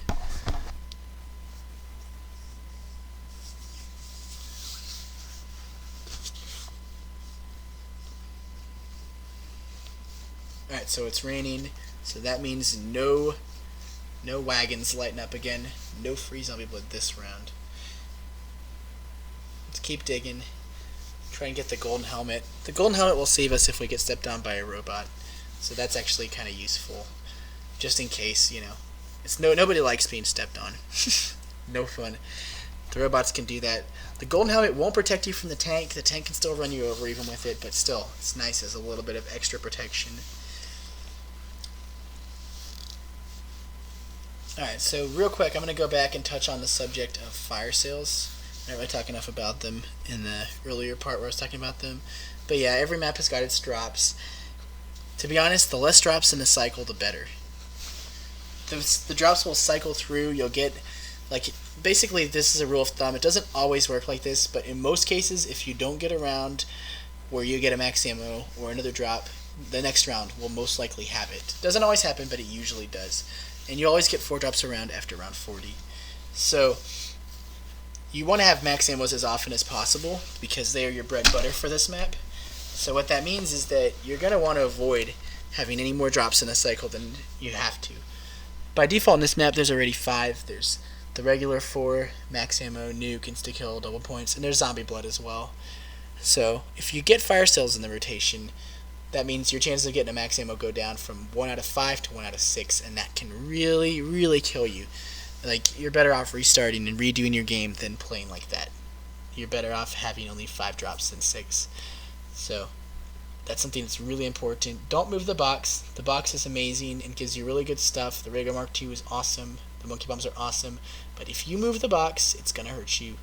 Alright, so it's raining, so that means no wagons lighting up again. No free Zombie Blood this round. Let's keep digging. Try and get the golden helmet. The golden helmet will save us if we get stepped on by a robot. So that's actually kind of useful. Just in case, you know. Nobody likes being stepped on. No fun. The robots can do that. The golden helmet won't protect you from the tank. The tank can still run you over even with it, but still, it's nice as a little bit of extra protection. Alright, so real quick, I'm going to go back and touch on the subject of fire sales. I didn't really talk enough about them in the earlier part where I was talking about them. But yeah, every map has got its drops. To be honest, the less drops in the cycle, the better. The drops will cycle through. You'll get, like, basically this is a rule of thumb. It doesn't always work like this, but in most cases, if you don't get a round where you get a max ammo or another drop, the next round will most likely have it. Doesn't always happen, but it usually does. And you always get 4 drops a round after round 40. So you want to have max ammos as often as possible because they are your bread and butter for this map. So what that means is that you're going to want to avoid having any more drops in a cycle than you have to. By default in this map there's already 5. There's the regular 4, max ammo, nuke, insta-kill, double points, and there's Zombie Blood as well. So if you get fire sales in the rotation, that means your chances of getting a max ammo go down from 1 out of 5 to 1 out of 6, and that can really, really kill you. Like, you're better off restarting and redoing your game than playing like that. You're better off having only 5 drops than 6. So that's something that's really important. Don't move the box. The box is amazing and gives you really good stuff. The Raider Mark II is awesome. The Monkey Bombs are awesome. But if you move the box, it's going to hurt you.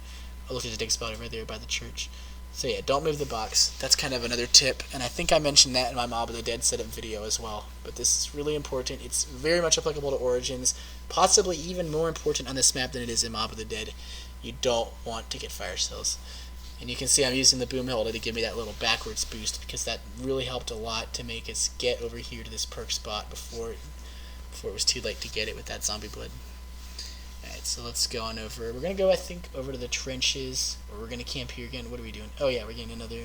Oh, look, there's a dig spot over there by the church. So yeah, don't move the box. That's kind of another tip, and I think I mentioned that in my Mob of the Dead setup video as well. But this is really important. It's very much applicable to Origins, possibly even more important on this map than it is in Mob of the Dead. You don't want to get fire sales. And you can see I'm using the boom helmet to give me that little backwards boost because that really helped a lot to make us get over here to this perk spot before it was too late to get it with that Zombie Blood. Alright, so let's go on over. We're going to go, I think, over to the trenches, or we're going to camp here again. What are we doing? Oh yeah, we're getting another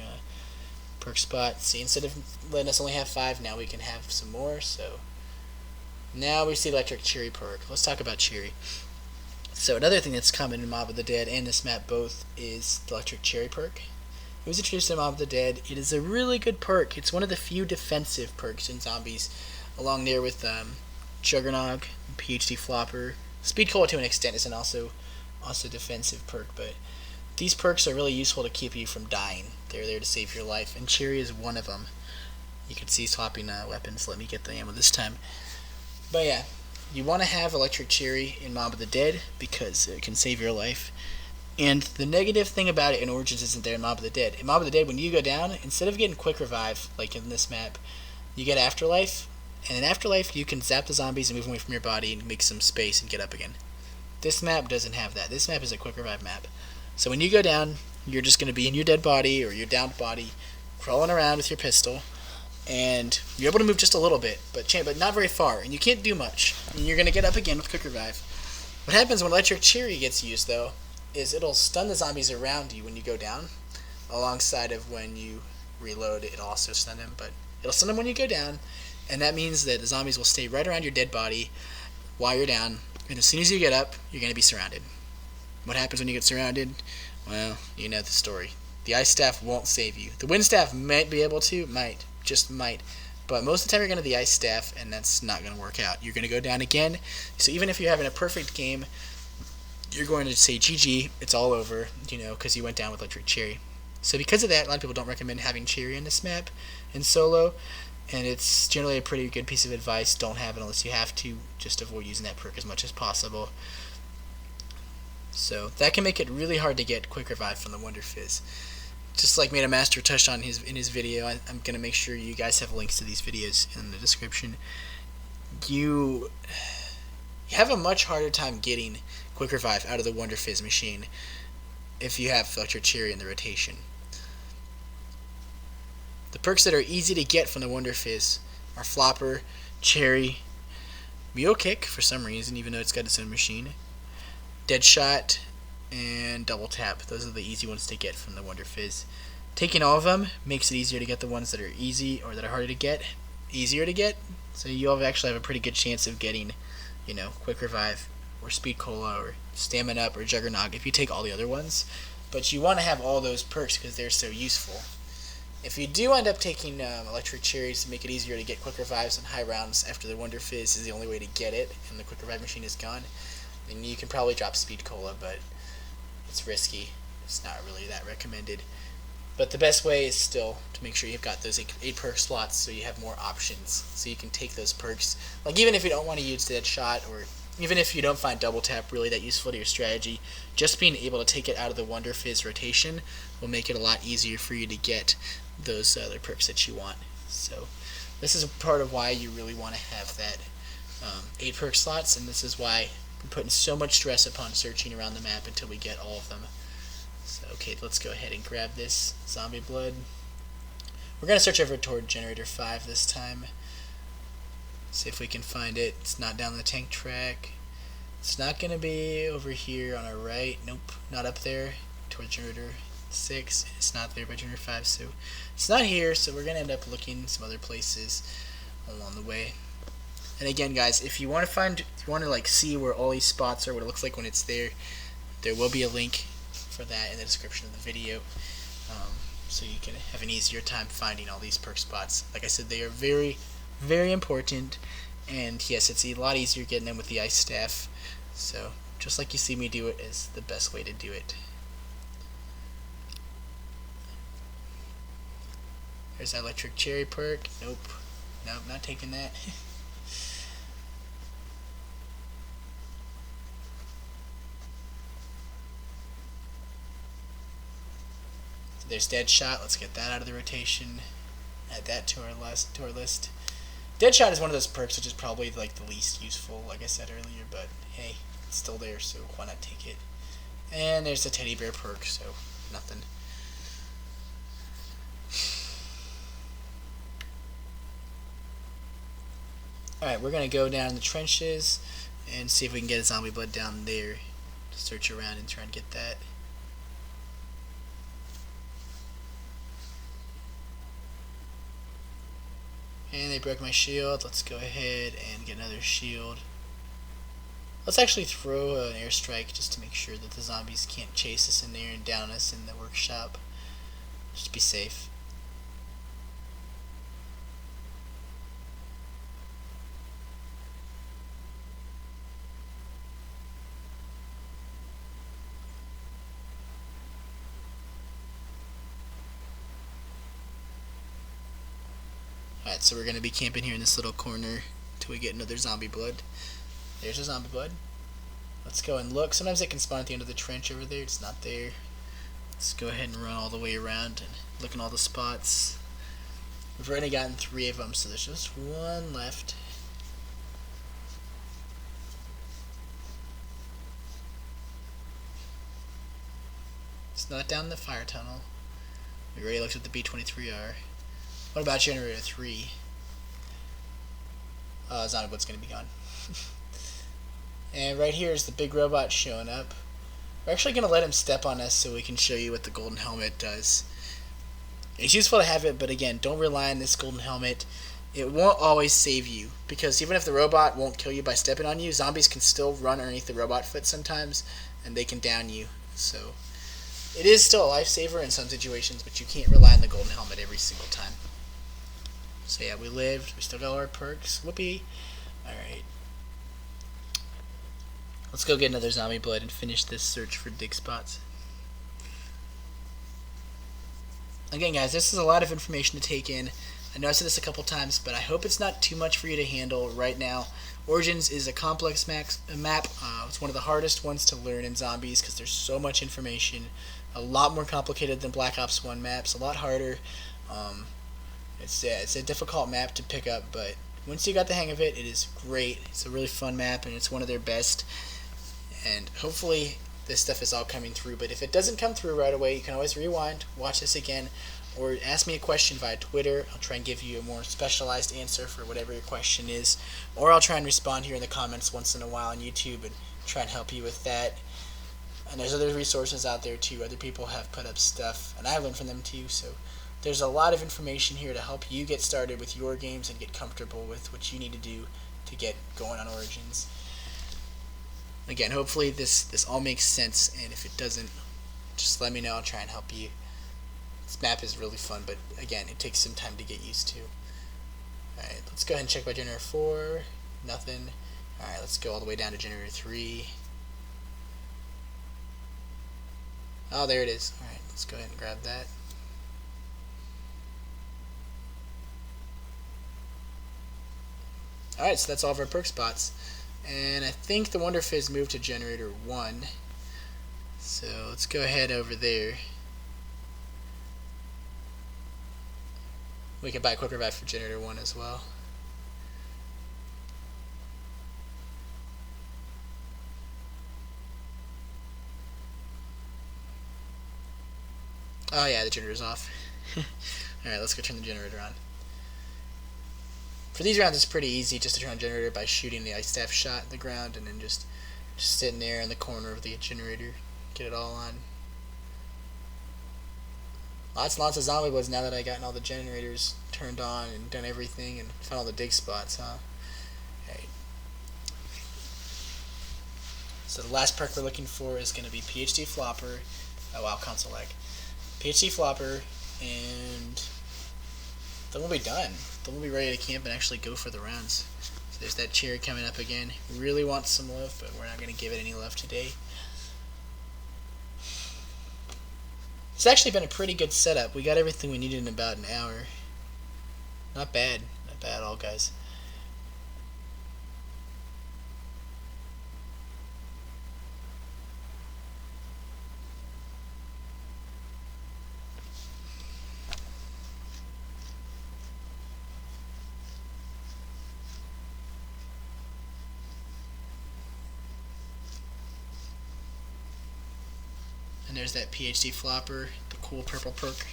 perk spot. See, instead of letting us only have 5, now we can have some more. So now we see Electric Cherry perk. Let's talk about Cherry. So another thing that's common in Mob of the Dead and this map both is the Electric Cherry perk. It was introduced in Mob of the Dead. It is a really good perk. It's one of the few defensive perks in zombies, along there with Juggernog, PhD Flopper. Speed Cola to an extent is an also defensive perk, but these perks are really useful to keep you from dying. They're there to save your life, and Cherry is one of them. You can see swapping weapons. Let me get the ammo this time. But yeah, you want to have Electric Cherry in Mob of the Dead because it can save your life. And the negative thing about it in Origins isn't there in Mob of the Dead. In Mob of the Dead, when you go down, instead of getting Quick Revive, like in this map, you get Afterlife. And in Afterlife, you can zap the zombies and move away from your body and make some space and get up again. This map doesn't have that. This map is a Quick Revive map. So when you go down, you're just going to be in your dead body or your downed body, crawling around with your pistol. and you're able to move just a little bit, but not very far, and you can't do much. And you're going to get up again with quick revive. What happens when electric cherry gets used, though, is it'll stun the zombies around you when you go down, alongside of when you reload. It'll also stun them, but it'll stun them when you go down, and that means that the zombies will stay right around your dead body while you're down, and as soon as you get up, you're going to be surrounded. What happens when you get surrounded? Well, you know the story. The ice staff won't save you. The wind staff might be able to, just might, but most of the time you're going to the ice staff, and that's not going to work out. You're going to go down again, so even if you're having a perfect game, you're going to say GG, it's all over, because you went down with electric cherry. So because of that, a lot of people don't recommend having cherry in this map in solo, and it's generally a pretty good piece of advice. Don't have it unless you have to. Just avoid using that perk as much as possible. So that can make it really hard to get quick revive from the Wonder Fizz. Just like Meta Master touched on in his video, I'm going to make sure you guys have links to these videos in the description. You have a much harder time getting quick revive out of the Wonder Fizz machine if you have electric cherry in the rotation. The perks that are easy to get from the Wonder Fizz are Flopper, Cherry, Mule Kick for some reason, even though it's got its own machine, Deadshot, and Double Tap. Those are the easy ones to get from the Wonder Fizz. Taking all of them makes it easier to get the ones that are easy or that are harder to get, easier to get. So you'll actually have a pretty good chance of getting, quick revive or speed cola or stamina up or juggernog if you take all the other ones. But you want to have all those perks because they're so useful. If you do end up taking electric cherries to make it easier to get quick revives and high rounds after the Wonder Fizz is the only way to get it and the quick revive machine is gone, then you can probably drop speed cola, but it's risky. It's not really that recommended. But the best way is still to make sure you've got those 8 perk slots so you have more options, so you can take those perks. Like even if you don't want to use Deadshot, or even if you don't find Double Tap really that useful to your strategy, just being able to take it out of the Wonder Fizz rotation will make it a lot easier for you to get those other perks that you want. So this is a part of why you really want to have that 8 perk slots, and this is why we're putting so much stress upon searching around the map until we get all of them. So okay, let's go ahead and grab this zombie blood. We're going to search over toward generator 5 this time. See if we can find it. It's not down the tank track. It's not going to be over here on our right. Nope, not up there towards generator 6. It's not there by generator 5, so it's not here. So we're going to end up looking some other places along the way. And again, guys, if you want to see where all these spots are, what it looks like when it's there, there will be a link for that in the description of the video, so you can have an easier time finding all these perk spots. Like I said, they are very, very important, and yes, it's a lot easier getting them with the ice staff. So just like you see me do it is the best way to do it. There's that electric cherry perk. Nope, not taking that. There's Deadshot. Let's get that out of the rotation. Add that to our list. Deadshot is one of those perks which is probably like the least useful, like I said earlier, but hey, it's still there, so why not take it? And there's the teddy bear perk, so nothing. Alright, we're going to go down in the trenches and see if we can get a zombie blood down there. Search around and try and get that. And they broke my shield. Let's go ahead and get another shield. Let's actually throw an airstrike just to make sure that the zombies can't chase us in there and down us in the workshop. Just to be safe. Alright, so we're going to be camping here in this little corner until we get another zombie blood. There's a zombie blood. Let's go and look. Sometimes it can spawn at the end of the trench over there. It's not there. Let's go ahead and run all the way around and look in all the spots. We've already gotten 3 of them, so there's just 1 left. It's not down the fire tunnel. We already looked at the B-23R. What about generator 3? Zombie Blood's gonna be gone. And right here is the big robot showing up. We're actually gonna let him step on us so we can show you what the golden helmet does. It's useful to have it, but again, don't rely on this golden helmet. It won't always save you, because even if the robot won't kill you by stepping on you, zombies can still run underneath the robot foot sometimes, and they can down you. So it is still a lifesaver in some situations, but you can't rely on the golden helmet every single time. So yeah, we lived. We still got all our perks. Whoopee. Alright. Let's go get another zombie blood and finish this search for dig spots. Again, guys, this is a lot of information to take in. I know I said this a couple times, but I hope it's not too much for you to handle right now. Origins is a complex map. It's one of the hardest ones to learn in zombies because there's so much information. A lot more complicated than Black Ops 1 maps. A lot harder. It's a difficult map to pick up, but once you got the hang of it, it is great. It's a really fun map, and it's one of their best. And hopefully this stuff is all coming through, but if it doesn't come through right away, you can always rewind, watch this again, or ask me a question via Twitter. I'll try and give you a more specialized answer for whatever your question is, or I'll try and respond here in the comments once in a while on YouTube and try and help you with that. And there's other resources out there too. Other people have put up stuff, and I learned from them too, so there's a lot of information here to help you get started with your games and get comfortable with what you need to do to get going on Origins. Again, hopefully this all makes sense, and if it doesn't, just let me know. I'll try and help you. This map is really fun, but again, it takes some time to get used to. Alright, let's go ahead and check by generator 4. Nothing. Alright, let's go all the way down to generator 3. Oh, there it is. Alright, let's go ahead and grab that. Alright, so that's all of our perk spots. And I think the Wonder Fizz moved to generator 1. So let's go ahead over there. We can buy a quick revive for generator 1 as well. Oh yeah, the generator's off. Alright, let's go turn the generator on. For these rounds, it's pretty easy just to turn on the generator by shooting the ice staff shot in the ground and then just sitting there in the corner of the generator. Get it all on. Lots and lots of zombie bloods now that I've gotten all the generators turned on and done everything and found all the dig spots, huh? Right. So the last perk we're looking for is going to be PhD Flopper. Oh wow, console lag. PhD Flopper, and then we'll be done. Then we'll be ready to camp and actually go for the rounds. So there's that cherry coming up again. Really wants some love, but we're not going to give it any love today. It's actually been a pretty good setup. We got everything we needed in about an hour. Not bad. Not bad at all, guys. And there's that PhD Flopper, the cool purple perk.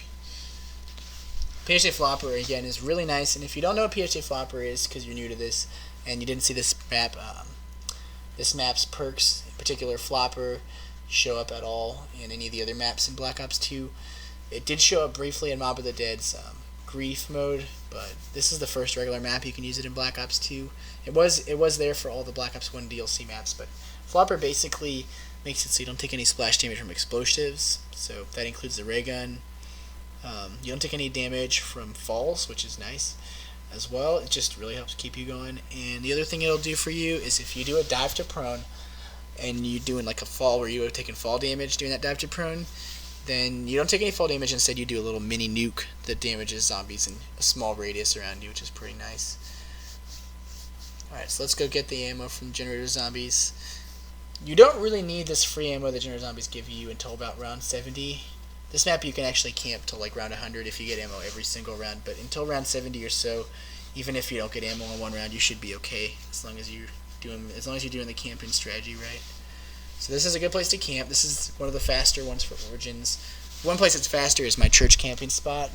PhD Flopper, again, is really nice, and if you don't know what PhD Flopper is, because you're new to this, and you didn't see this map, this map's perks, in particular Flopper, show up at all in any of the other maps in Black Ops 2. It did show up briefly in Mob of the Dead's Grief mode, but this is the first regular map you can use it in Black Ops 2. It was there for all the Black Ops 1 DLC maps, but Flopper basically makes it so you don't take any splash damage from explosives, so that includes the ray gun. You don't take any damage from falls, which is nice as well. It just really helps keep you going. And the other thing it'll do for you is if you do a dive to prone and you're doing like a fall where you have taken fall damage doing that dive to prone, then you don't take any fall damage. Instead, you do a little mini nuke that damages zombies in a small radius around you, which is pretty nice. Alright, so let's go get the ammo from generator zombies. You don't really need this free ammo that generator zombies give you until about round 70. This map you can actually camp till like round 100 if you get ammo every single round, but until round 70 or so, even if you don't get ammo in one round, you should be okay as long as you're doing the camping strategy right. So this is a good place to camp. This is one of the faster ones for Origins. One place that's faster is my church camping spot.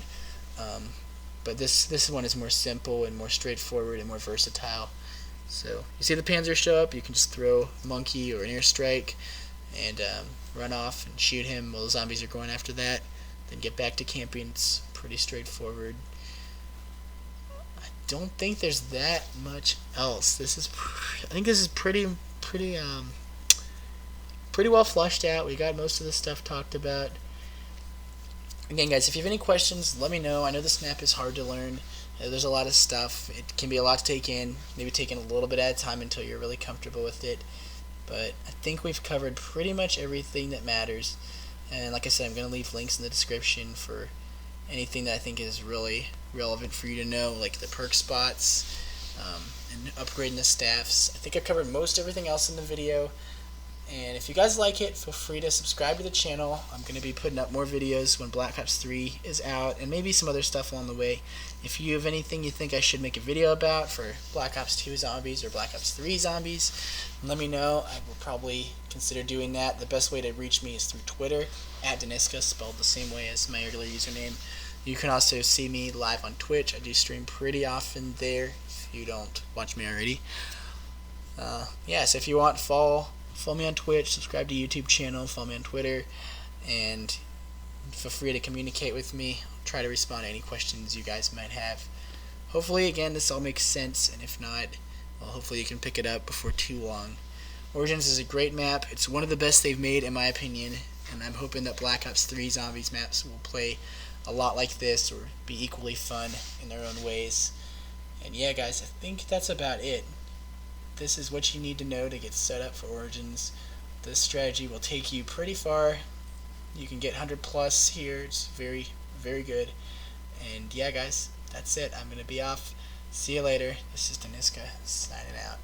but this one is more simple and more straightforward and more versatile. So you see the Panzer show up, you can just throw a monkey or an airstrike and run off and shoot him while the zombies are going after that. Then get back to camping. It's pretty straightforward. I don't think there's that much else. I think this is pretty well fleshed out. We got most of the stuff talked about. Again, guys, if you have any questions, let me know. I know this map is hard to learn. There's a lot of stuff. It can be a lot to take in. Maybe taking a little bit at a time until you're really comfortable with it. But I think we've covered pretty much everything that matters. And like I said, I'm going to leave links in the description for anything that I think is really relevant for you to know, like the perk spots and upgrading the staffs. I think I've covered most everything else in the video. And if you guys like it, feel free to subscribe to the channel. I'm going to be putting up more videos when Black Ops 3 is out, and maybe some other stuff along the way. If you have anything you think I should make a video about for Black Ops 2 zombies or Black Ops 3 zombies, let me know. I will probably consider doing that. The best way to reach me is through Twitter, @Dahniska, spelled the same way as my earlier username. You can also see me live on Twitch. I do stream pretty often there, if you don't watch me already. So if you want, follow me on Twitch, subscribe to YouTube channel, follow me on Twitter, and feel free to communicate with me. I'll try to respond to any questions you guys might have. Hopefully, again, this all makes sense, and if not, well, hopefully you can pick it up before too long. Origins is a great map. It's one of the best they've made, in my opinion, and I'm hoping that Black Ops 3 Zombies maps will play a lot like this or be equally fun in their own ways. And yeah, guys, I think that's about it. This is what you need to know to get set up for Origins. This strategy will take you pretty far. You can get 100 plus here. It's very, very good. And yeah, guys, that's it. I'm going to be off. See you later. This is Dahniska signing out.